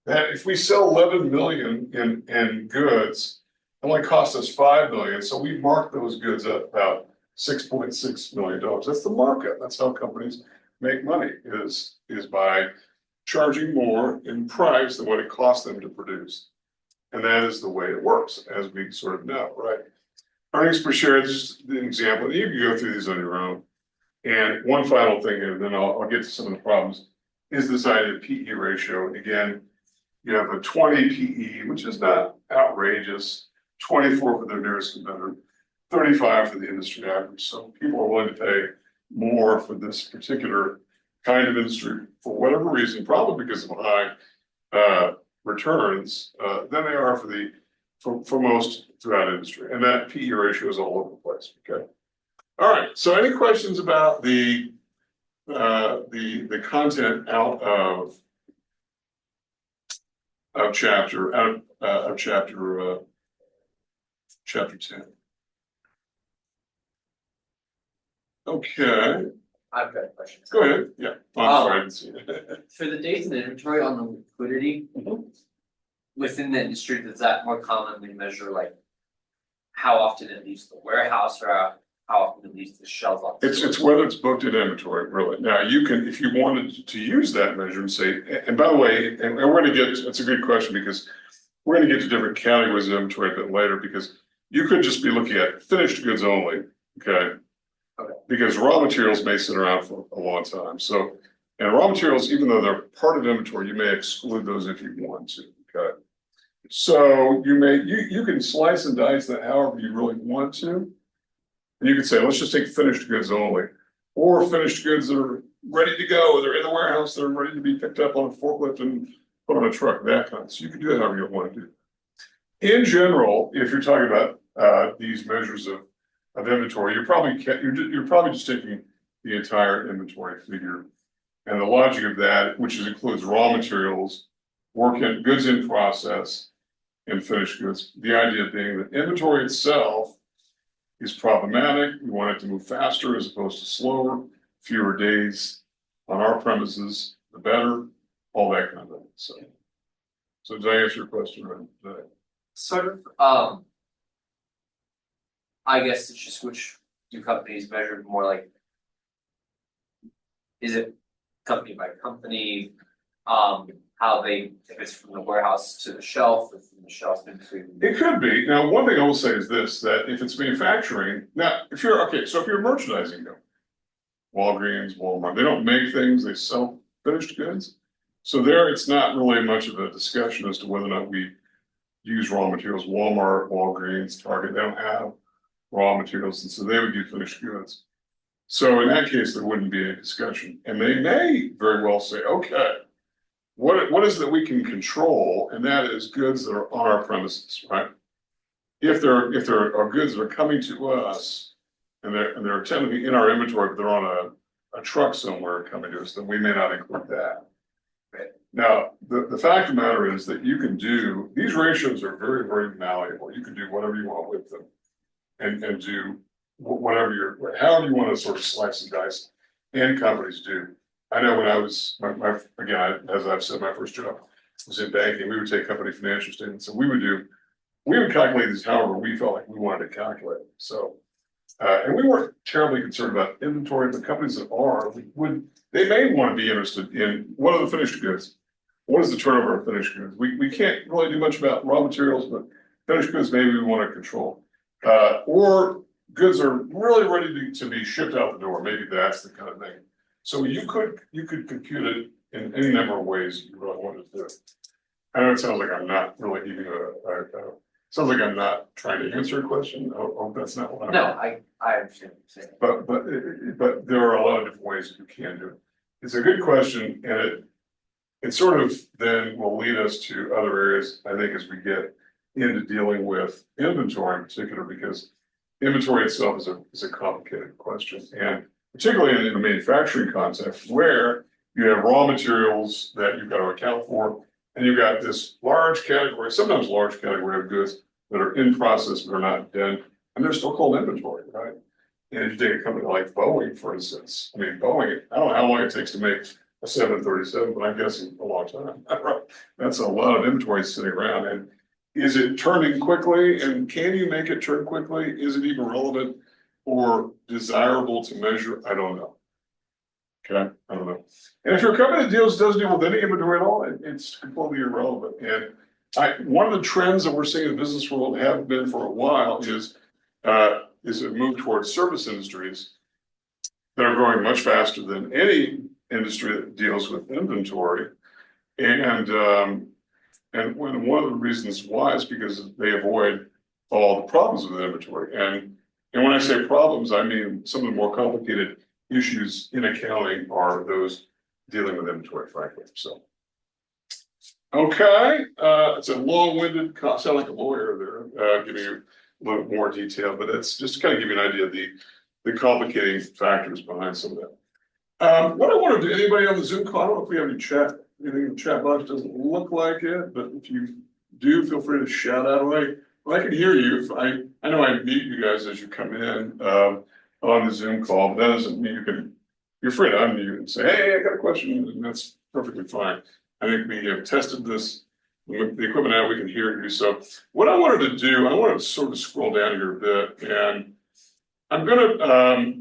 That if we sell 11 million in goods, it only costs us 5 million. So we mark those goods up about $6.6 million. That's the markup. That's how companies make money, is by charging more in price than what it costs them to produce. And that is the way it works, as we sort of know, right? Earnings per share is just an example. You can go through these on your own. And one final thing here, then I'll get to some of the problems, is this idea of PE ratio. And again, you have a 20 PE, which is not outrageous, 24 for their nearest competitor, 35 for the industry average. So people are willing to pay more for this particular kind of industry for whatever reason, probably because of high returns, than they are for most throughout industry. And that PE ratio is all over the place. Okay. All right. So any questions about the content out of chapter 10? Okay, I've got questions. go ahead. Yeah. Oh, I'm sorry, I didn't see it. For the days in inventory on the liquidity, within the industry, does that more commonly measure like how often it leaves the warehouse or how often it leaves the shelf? It's whether it's booked in inventory, really. Now, you can, if you wanted to use that measure and say, and by the way, and we're gonna get, it's a good question because we're gonna get to different categories of inventory a bit later, because you could just be looking at finished goods only, okay? Okay. Because raw materials may sit around for a long time. So, and raw materials, even though they're part of inventory, you may exclude those if you want to, okay? So you can slice and dice that however you really want to. And you can say, let's just take finished goods only, or finished goods that are ready to go. They're in the warehouse. They're ready to be picked up on a forklift and put on a truck, that kind. So you can do that however you want to do. In general, if you're talking about these measures of inventory, you're probably just taking the entire inventory figure. And the logic of that, which includes raw materials, goods in process, and finished goods. The idea being that inventory itself is problematic. We want it to move faster as opposed to slower, fewer days on our premises, the better, all that kind of thing. So did I answer your question right? Sort of, I guess it's just which do companies measure more like, is it company by company? How they, if it's from the warehouse to the shelf, or from the shelf into. It could be. Now, one thing I will say is this, that if it's manufacturing, now, if you're merchandising them, Walgreens, Walmart, they don't make things, they sell finished goods. So there, it's not really much of a discussion as to whether or not we use raw materials. Walmart, Walgreens, Target, they don't have raw materials, and so they would do finished goods. So in that case, there wouldn't be any discussion. And they may very well say, okay, what is that we can control? And that is goods that are on our premises, right? If there are goods that are coming to us and they're technically in our inventory, but they're on a truck somewhere coming to us, then we may not include that. Now, the fact of the matter is that you can do, these ratios are very, very malleable. You can do whatever you want with them and do whatever however you want to sort of slice and dice, and companies do. I know when I was, again, as I've said, my first job was in banking. We would take company financial statements and we would calculate these however we felt like we wanted to calculate it. So, and we weren't terribly concerned about inventory, but companies that are, they may want to be interested in what are the finished goods? What is the turnover of finished goods? We can't really do much about raw materials, but finished goods maybe we want to control. Or goods are really ready to be shipped out the door. Maybe that's the kind of thing. So you could compute it in any number of ways you really wanted to do it. I know it sounds like I'm not really giving sounds like I'm not trying to answer a question. I hope that's not what I'm. No, I understand what you're saying. But there are a lot of different ways that you can do it. It's a good question, and it sort of then will lead us to other areas, I think, as we get into dealing with inventory in particular, because inventory itself is a complicated question. And particularly in a manufacturing context where you have raw materials that you've got to account for, and you've got this large category, sometimes large category of goods that are in process but are not done, and they're still called inventory, right? And if you take a company like Boeing, for instance, I mean, Boeing, I don't know how long it takes to make a 737, but I'm guessing a long time. That's a lot of inventory sitting around. And is it turning quickly? And can you make it turn quickly? Is it even relevant or desirable to measure? I don't know. Okay, I don't know. And if your company doesn't deal with any inventory at all, it's completely irrelevant. And one of the trends that we're seeing in the business world have been for a while is a move towards service industries that are growing much faster than any industry that deals with inventory. And one of the reasons why is because they avoid all the problems with inventory. And when I say problems, I mean some of the more complicated issues in accounting are those dealing with inventory, frankly. So, okay, it's a long-winded, sound like a lawyer there, giving you a little more detail, but it's just to kind of give you an idea of the complicating factors behind some of that. What I want to do, anybody on the Zoom call, I don't know if we have any chat, anything in the chat box doesn't look like it, but if you do, feel free to shout out away. Well, I can hear you. I know I mute you guys as you come in on the Zoom call, but that doesn't mean you're free to unmute and say, hey, I got a question, and that's perfectly fine. I think we have tested this with the equipment out, we can hear you. So what I wanted to do, I want to sort of scroll down here a bit, and I'm gonna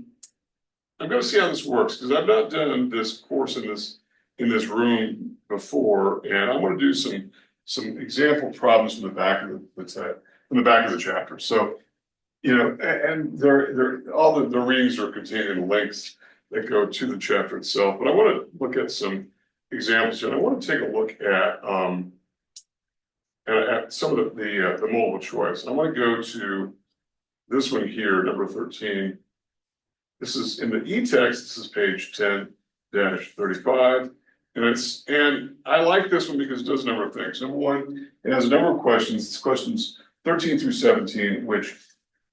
see how this works because I've not done this course in this room before, and I want to do some example problems from the back of the chapter. So, you know, and they're all the readings are contained in links that go to the chapter itself. But I want to look at some examples here, and I want to take a look at some of the multiple choice. I want to go to this one here, number 13. This is in the e-text, this is page 10-35. And I like this one because it does a number of things. Number one, it has a number of questions. It's questions 13 through 17, which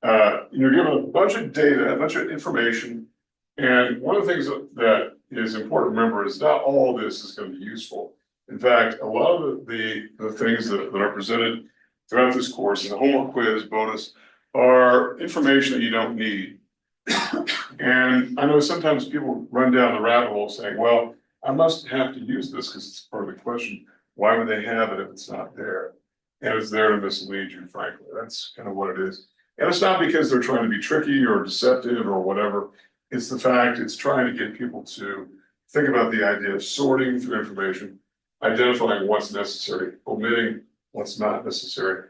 you're given a bunch of data, a bunch of information. And one of the things that is important to remember is not all of this is going to be useful. In fact, a lot of the things that are presented throughout this course, and the homework quiz bonus, are information that you don't need. And I know sometimes people run down the rabbit hole saying, well, I must have to use this because it's part of the question. Why would they have it if it's not there? And it's there to mislead you, frankly. That's kind of what it is. And it's not because they're trying to be tricky or deceptive or whatever. It's the fact it's trying to get people to think about the idea of sorting through information, identifying what's necessary, omitting what's not necessary.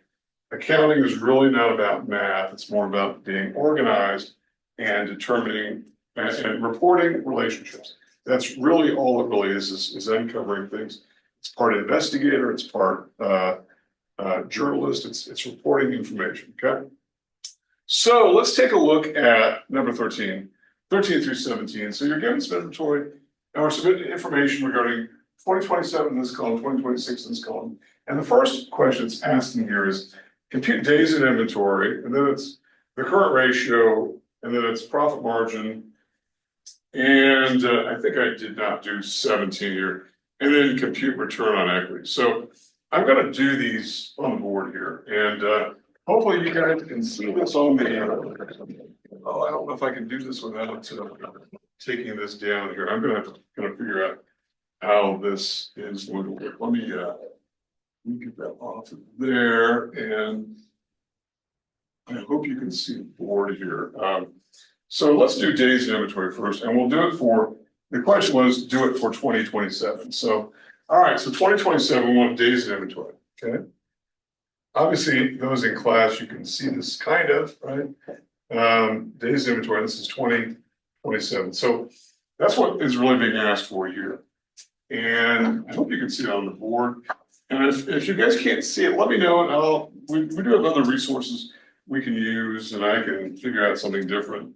Accounting is really not about math. It's more about being organized and determining and reporting relationships. That's really all it really is uncovering things. It's part investigator, it's part journalist, it's reporting information, okay? So let's take a look at number 13 through 17. So you're given some inventory or some information regarding 2027 in this column, 2026 in this column. And the first question it's asking here is compute days in inventory, and then it's the current ratio, and then it's profit margin. And I think I did not do 17 here, and then compute return on equity. So I'm going to do these on the board here, and hopefully you guys can see this on the. Oh, I don't know if I can do this without taking this down here. I'm going to have to kind of figure out how this is going to work. Let me get that off of there, and I hope you can see the board here. So let's do days in inventory first, and we'll do it for, the question was do it for 2027. So, all right, so 2027, we want days in inventory, okay? Obviously, those in class, you can see this kind of, right? Days in inventory, this is 2027. So that's what is really being asked for here. And I hope you can see it on the board. And if you guys can't see it, let me know, and we do have other resources we can use, and I can figure out something different.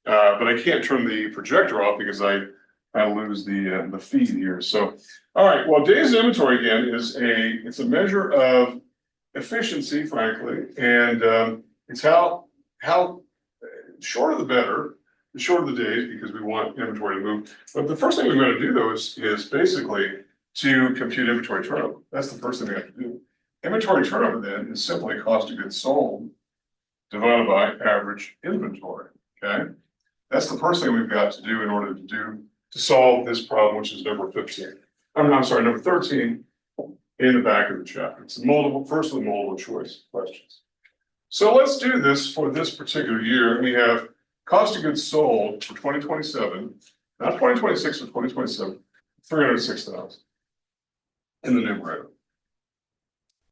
But I can't turn the projector off because I lose the feed here. So, all right. Well, days in inventory again it's a measure of efficiency, frankly, and it's how shorter the better shorter the days because we want inventory to move. But the first thing we're gonna do though is basically to compute inventory turnover. That's the first thing we have to do. Inventory turnover then is simply cost of goods sold divided by average inventory, okay? That's the first thing we've got to do in order to solve this problem, which is number 15. I'm sorry, number 13 in the back of the chapter. It's first of the multiple choice questions. So let's do this for this particular year. We have cost of goods sold for 2027, not 2026 or 2027, 306,000 in the numerator.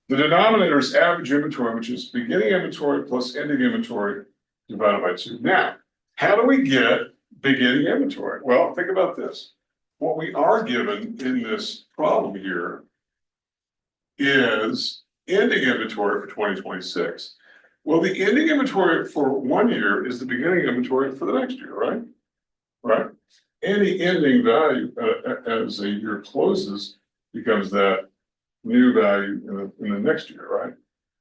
The denominator is average inventory, which is beginning inventory plus ending inventory divided by 2. Now, how do we get beginning inventory? Well, think about this. What we are given in this problem here is ending inventory for 2026. Well, the ending inventory for 1 year is the beginning inventory for the next year, right? Right? Any ending value as a year closes becomes that new value in the next year, right?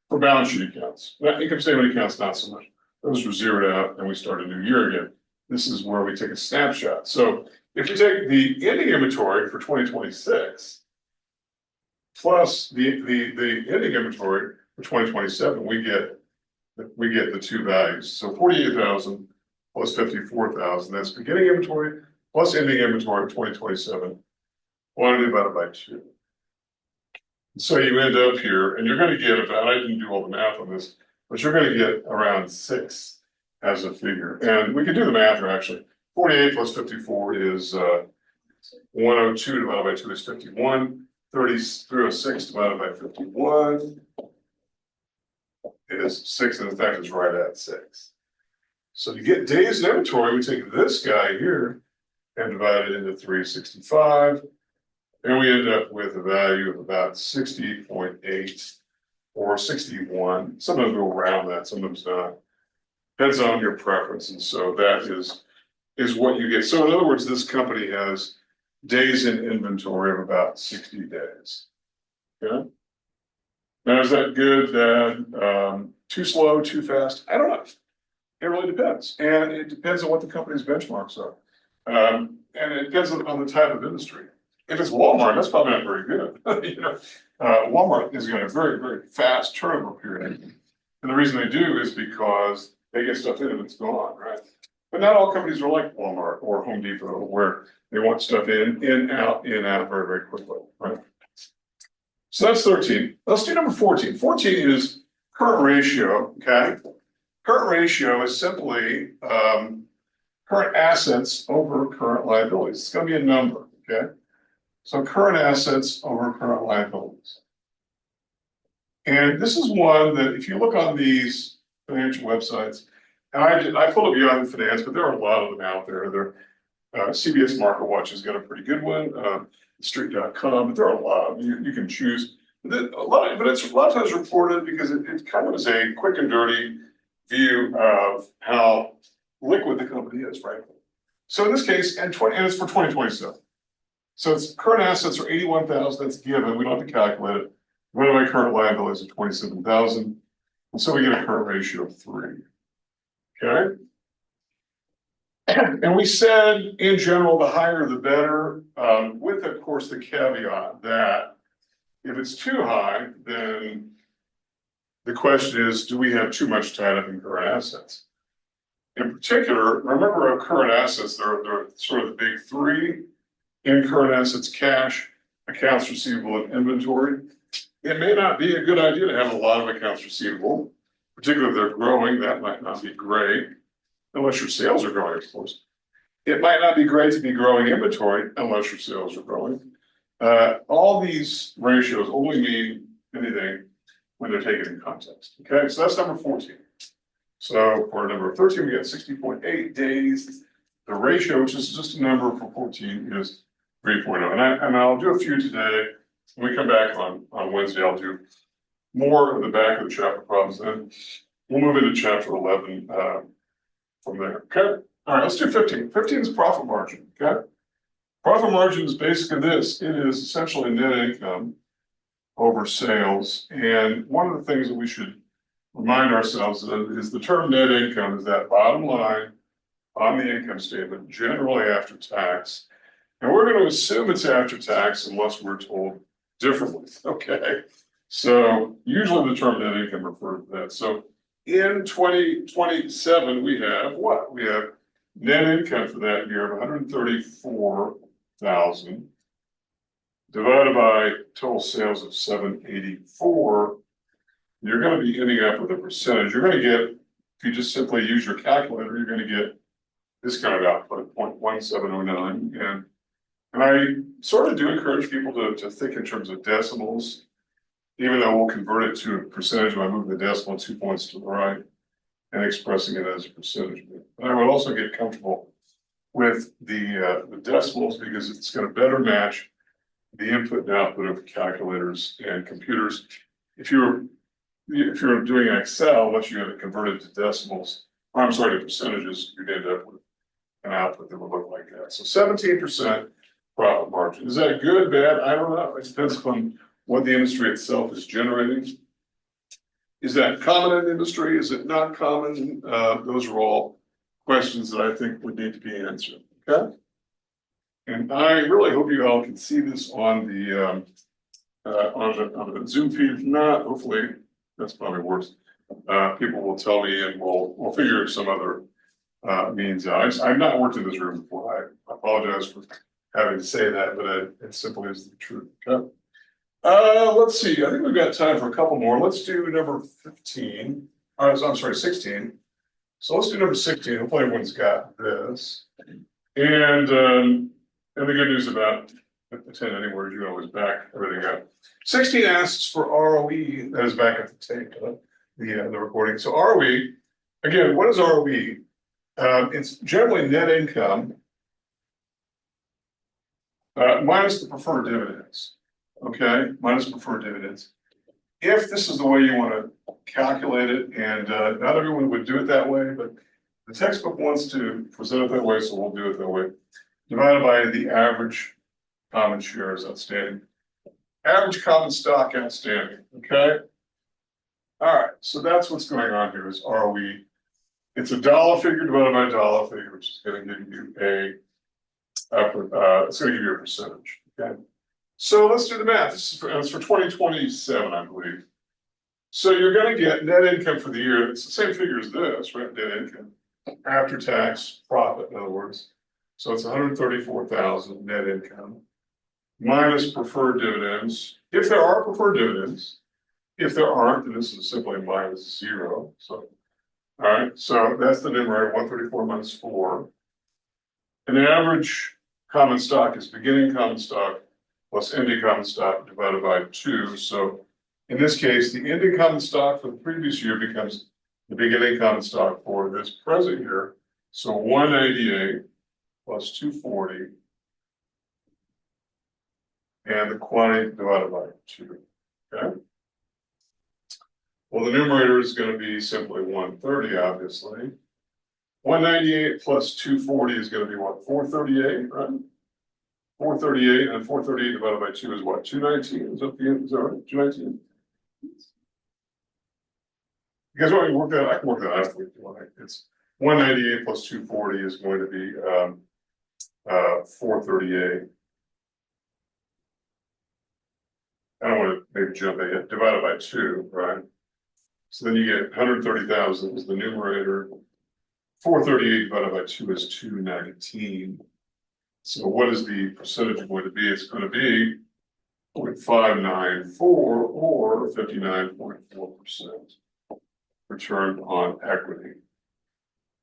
For balance sheet accounts. Now, income statement accounts, not so much. Those were zeroed out and we start a new year again. This is where we take a snapshot. So if we take the ending inventory for 2026 plus the ending inventory for 2027, we get the two values. So 48,000 plus 54,000. That's beginning inventory plus ending inventory of 2027. Quantity divided by 2. So you end up here, and you're going to get about, I didn't do all the math on this, but you're going to get around 6 as a figure. And we can do the math here actually. 48 plus 54 is 102 divided by 2 is 51. 306 divided by 51 is 6, and in fact it's right at 6. So to get days in inventory, we take this guy here and divide it into 365. And we end up with a value of about 60.8 or 61. Sometimes we'll round that, sometimes not. Depends on your preferences. So that is what you get. So in other words, this company has days in inventory of about 60 days. Okay. Now, is that good, bad, too slow, too fast? I don't know. It really depends. And it depends on what the company's benchmarks are. And it depends on the type of industry. If it's Walmart, that's probably not very good. Walmart is going to very, very fast turnover period. And the reason they do is because they get stuff in and it's gone, right? But not all companies are like Walmart or Home Depot, where they want stuff in, out very, very quickly, right? So that's 13. Let's do number 14. 14 is current ratio, okay? Current ratio is simply current assets over current liabilities. It's going to be a number, okay? So current assets over current liabilities. And this is one that if you look on these financial websites, and I pulled up Yahoo Finance, but there are a lot of them out there. CBS Market Watch has got a pretty good one, street.com, but there are a lot of them. You can choose. But it's a lot of times reported because it kind of is a quick and dirty view of how liquid the company is, right? So in this case, and it's for 2027. So it's current assets are 81,000, that's given, we don't have to calculate it. Divided by current liabilities of 27,000. And so we get a current ratio of 3. Okay. And we said in general, the higher the better, with of course the caveat that if it's too high, then the question is, do we have too much tied up in current assets? In particular, remember our current assets, they're sort of the big 3. In current assets, cash, accounts receivable, and inventory. It may not be a good idea to have a lot of accounts receivable, particularly if they're growing. That might not be great, unless your sales are growing, of course. It might not be great to be growing inventory unless your sales are growing. All these ratios only mean anything when they're taken in context. Okay, so that's number 14. So for number 13, we got 60.8 days. The ratio, which is just a number for 14, is 3.0. And I'll do a few today. When we come back on Wednesday, I'll do more of the back of the chapter problems. Then we'll move into chapter 11 from there. Okay. All right, let's do 15. 15 is profit margin. Okay. Profit margin is basically this. It is essentially net income over sales. And one of the things that we should remind ourselves of is the term net income is that bottom line on the income statement, generally after tax. And we're going to assume it's after tax unless we're told differently, okay? So usually the term net income refers to that. So in 2027, we have what? We have net income for that year of 134,000 divided by total sales of 784. You're going to be ending up with a percentage. You're going to get, if you just simply use your calculator, you're going to get this kind of output, 0.1709. And I sort of do encourage people to think in terms of decimals, even though we'll convert it to a percentage by moving the decimal 2 points to the right and expressing it as a percentage. But I would also get comfortable with the decimals because it's going to better match the input and output of calculators and computers. If you're doing Excel, once you have it converted to decimals, or I'm sorry, to percentages, you'd end up with an output that would look like that. So 17% profit margin. Is that good, bad? I don't know. It depends upon what the industry itself is generating. Is that common in the industry? Is it not common? Those are all questions that I think would need to be answered. Okay. And I really hope you all can see this on the Zoom feed. If not, hopefully that's probably worse. People will tell me, and we'll figure some other means out. I've not worked in this room before. I apologize for having to say that, but it simply is the truth. Okay. Let's see. I think we've got time for a couple more. Let's do number 15. I'm sorry, 16. So let's do number 16. Hopefully everyone's got this. And the good news about attend anywhere is you can always back everything up. 16 asks for ROE. That is back at the tape, the recording. So ROE, again, what is ROE? It's generally net income minus the preferred dividends. Okay, minus preferred dividends. If this is the way you want to calculate it, and not everyone would do it that way, but the textbook wants to present it that way, so we'll do it that way. Divided by the average common shares outstanding. Average common stock outstanding, okay? All right, so that's what's going on here is ROE. It's a dollar figure divided by a dollar figure, which is going to give you it's going to give you a percentage, okay? So let's do the math. This is for 2027, I believe. So you're going to get net income for the year. It's the same figure as this, right? Net income after tax profit, in other words. So it's 134,000 net income minus preferred dividends. If there are preferred dividends, if there aren't, then this is simply minus 0. So, all right. So that's the numerator, 134 minus 4. And the average common stock is beginning common stock plus ending common stock divided by 2. So in this case, the ending common stock for the previous year becomes the beginning common stock for this present year. So 198 plus 240 and the quantity divided by 2. Okay. Well, the numerator is going to be simply 130, obviously. 198 plus 240 is going to be what? 438, right? 438 and 438 divided by 2 is what? 219? Is that right? 219? You guys want me to work that? I can work that out for you. It's 198 plus 240 is going to be 438. I don't want to maybe jump ahead. Divided by 2, right? So then you get 130,000 is the numerator. 438 divided by 2 is 219. So what is the percentage going to be? It's going to be 0.594 or 59.4% return on equity.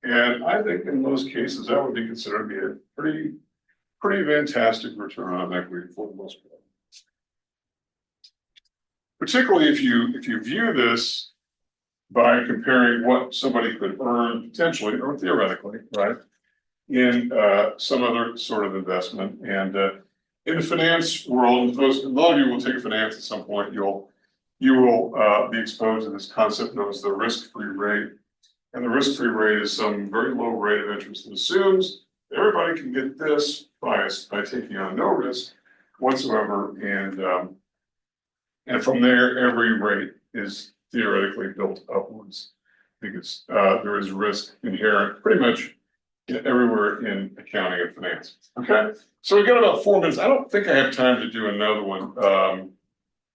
And I think in most cases that would be considered to be a pretty fantastic return on equity for the most part. Particularly if you view this by comparing what somebody could earn potentially or theoretically, right, in some other sort of investment. And in the finance world, a lot of you will take a finance at some point. You will be exposed to this concept known as the risk-free rate. And the risk-free rate is some very low rate of interest that assumes everybody can get this by taking on no risk whatsoever. And from there, every rate is theoretically built upwards because there is risk inherent pretty much everywhere in accounting and finance. Okay, so we got about 4 minutes. I don't think I have time to do another one.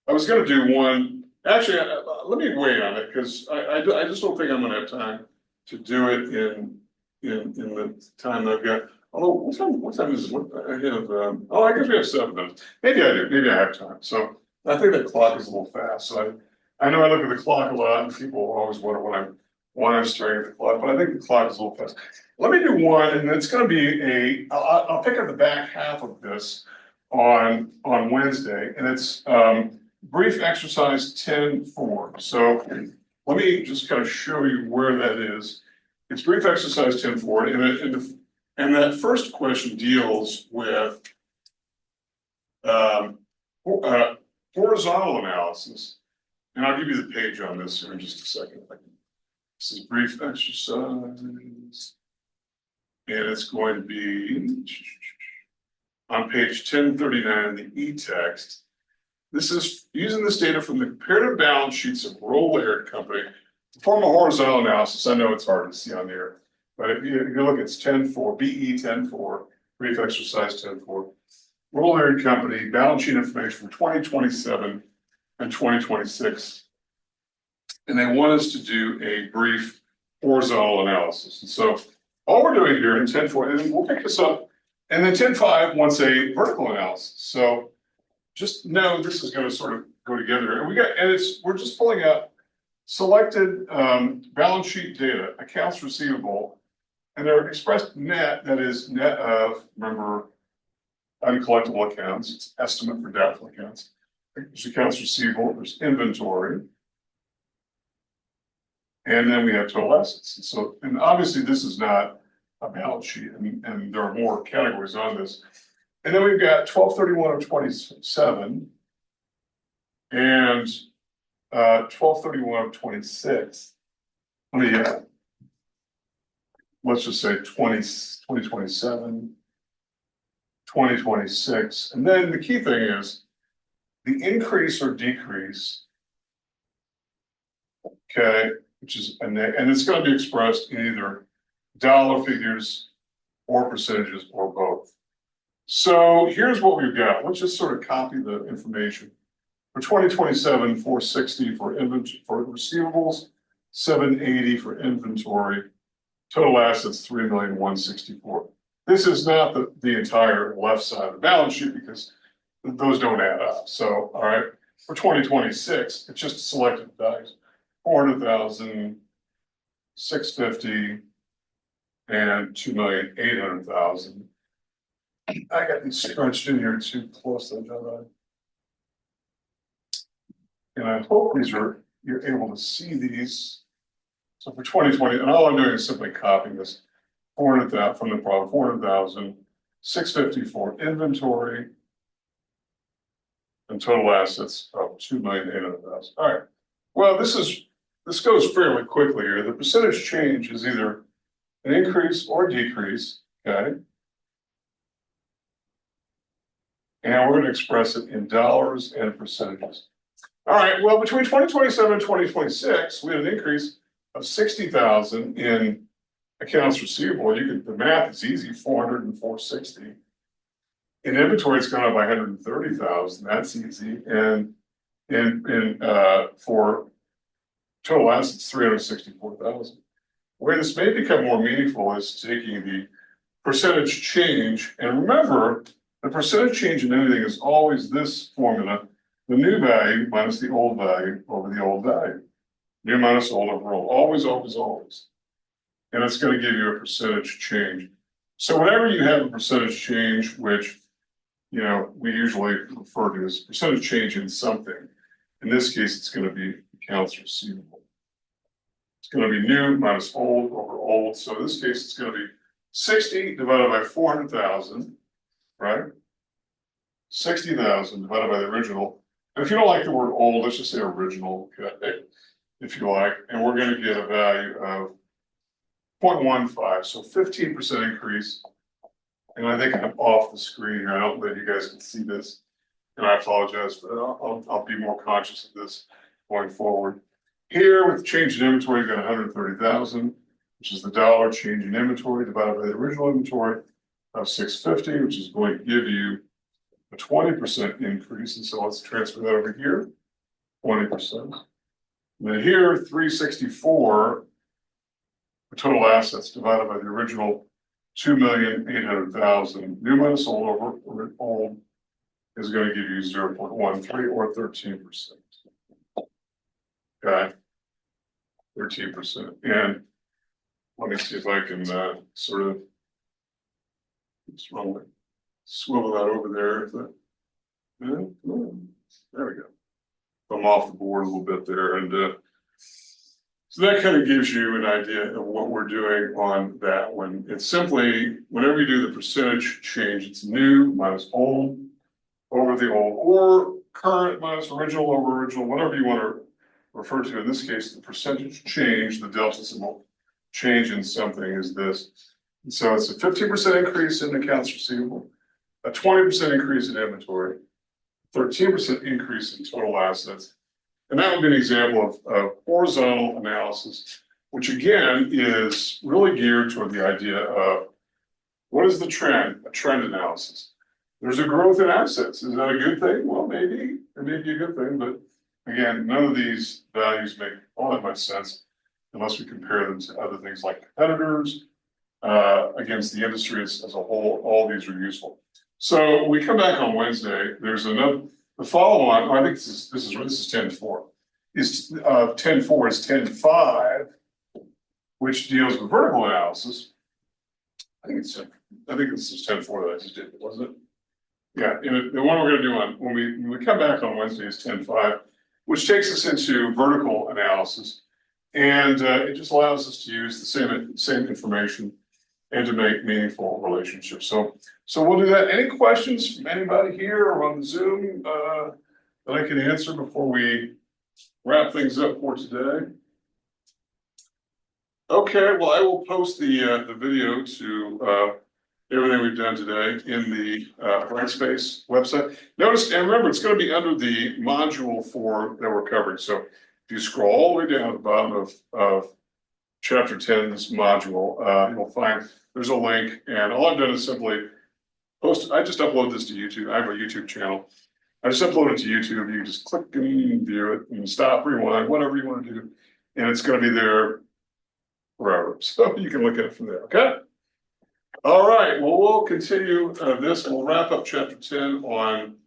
I was gonna do one, actually, let me wait on it, because I just don't think I'm gonna have time to do it in the time I've got. Although, what time is it? What, I have, oh, I guess we have 7 minutes. Maybe I do, maybe I have time. So I think the clock is a little fast, so I know I look at the clock a lot, and people always wonder when I'm staring at the clock, but I think the clock is a little fast. Let me do one, and it's gonna be I'll pick up the back half of this on Wednesday, and it's, brief exercise 10-4. So let me just kind of show you where that is. It's brief exercise 10-4, and that first question deals with horizontal analysis. And I'll give you the page on this here in just a second. This is brief exercise. And it's going to be on page 1039 in the e-text. This is using this data from the comparative balance sheets of Roll Laird Company to form a horizontal analysis. I know it's hard to see on here, but if you look, it's 10-4, BE 10-4, brief exercise 10-4. Roll Laird Company balance sheet information for 2027 and 2026. And they want us to do a brief horizontal analysis. And so all we're doing here in 10-4, and we'll pick this up, and then 10-5 wants a vertical analysis. So just know this is going to sort of go together. And we're just pulling out selected balance sheet data, accounts receivable, and they're expressed net, that is net of, remember, uncollectible accounts, it's estimate for doubtful accounts. There's accounts receivable, there's inventory, and then we have total assets. So, and obviously this is not a balance sheet, and there are more categories on this. And then we've got 12/31 of 27 and 12/31 of 26. Let's just say 2027, 2026. And then the key thing is the increase or decrease, okay, which is and it's going to be expressed in either dollar figures or percentages or both. So here's what we've got. Let's just sort of copy the information. For 2027, 460 for receivables, 780 for inventory, total assets 3,164,000. This is not the entire left side of the balance sheet because those don't add up. So, all right, for 2026, it's just selected values, 400,000, 650, and 2,800,000. I got these scrunched in here too closely, don't I? And I hope you're able to see these. So for 2020, and all I'm doing is simply copying this 400,000 from the problem, 400,000, 650 for inventory, and total assets of 2,800,000. All right. Well, this goes fairly quickly here. The percentage change is either an increase or decrease. Okay. And we're going to express it in dollars and percentages. All right, well, between 2027 and 2026, we had an increase of 60,000 in accounts receivable. The math is easy, 400 and 460. In inventory, it's gone up by 130,000. That's easy. And for total assets, 364,000. Where this may become more meaningful is taking the percentage change, and remember, the percentage change in anything is always this formula, the new value minus the old value over the old value. New minus old over old, always, always, always. And it's going to give you a percentage change. So whenever you have a percentage change, which, you know, we usually refer to as percentage change in something, in this case, it's going to be accounts receivable. It's going to be new minus old over old. So in this case, it's going to be 60 divided by 400,000. Right? 60,000 divided by the original. And if you don't like the word old, let's just say original, okay, if you like. And we're going to get a value of 0.15, so 15% increase. And I think I'm off the screen here. I don't know if you guys can see this. And I apologize, but I'll be more conscious of this going forward. Here, with the change in inventory, you've got 130,000. which is the dollar change in inventory divided by the original inventory of 650, which is going to give you a 20% increase. And so let's transfer that over here, 20%. Then here, 364 for total assets divided by the original 2,800,000. New minus old over old is going to give you 0.13 or 13%. Okay, 13%. And let me see if I can sort of swivel that over there. There we go. I'm off the board a little bit there, and so that kind of gives you an idea of what we're doing on that one. It's simply whenever you do the percentage change, it's new minus old over the old, or current minus original over original, whatever you want to refer to. In this case, the percentage change, the delta symbol change in something is this. And so it's a 15% increase in accounts receivable, a 20% increase in inventory, 13% increase in total assets. And that would be an example of horizontal analysis, which again is really geared toward the idea of what is the trend, a trend analysis. There's a growth in assets. Is that a good thing? Well, maybe it may be a good thing, but again, none of these values make all that much sense unless we compare them to other things like competitors, against the industry as a whole. All these are useful. So we come back on Wednesday. There's another. The follow-on, I think this is 10.4. Is 10.4 is 10.5, which deals with vertical analysis. I think this is 10.4 that I just did, wasn't it? Yeah, and the one we're going to do on when we come back on Wednesday is 10.5, which takes us into vertical analysis, and it just allows us to use the same information and to make meaningful relationships. So we'll do that. Any questions from anybody here or on Zoom that I can answer before we wrap things up for today? Okay, well, I will post the video to everything we've done today in the Brightspace website. Notice, and remember, it's going to be under the module 4 that we're covering. So if you scroll all the way down at the bottom of chapter 10, this module, you'll find there's a link, and all I've done is simply post. I just upload this to YouTube. I have a YouTube channel. I just upload it to YouTube. You just click and view it and stop, rewind, whatever you want to do. And it's going to be there forever. So you can look at it from there. Okay. All right. Well, we'll continue this, and we'll wrap up chapter 10 on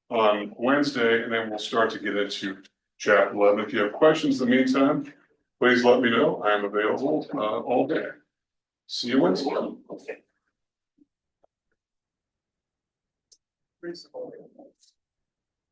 Wednesday, and then we'll start to get into chapter 11. If you have questions in the meantime, please let me know. I am available all day. See you Wednesday. Reasonable.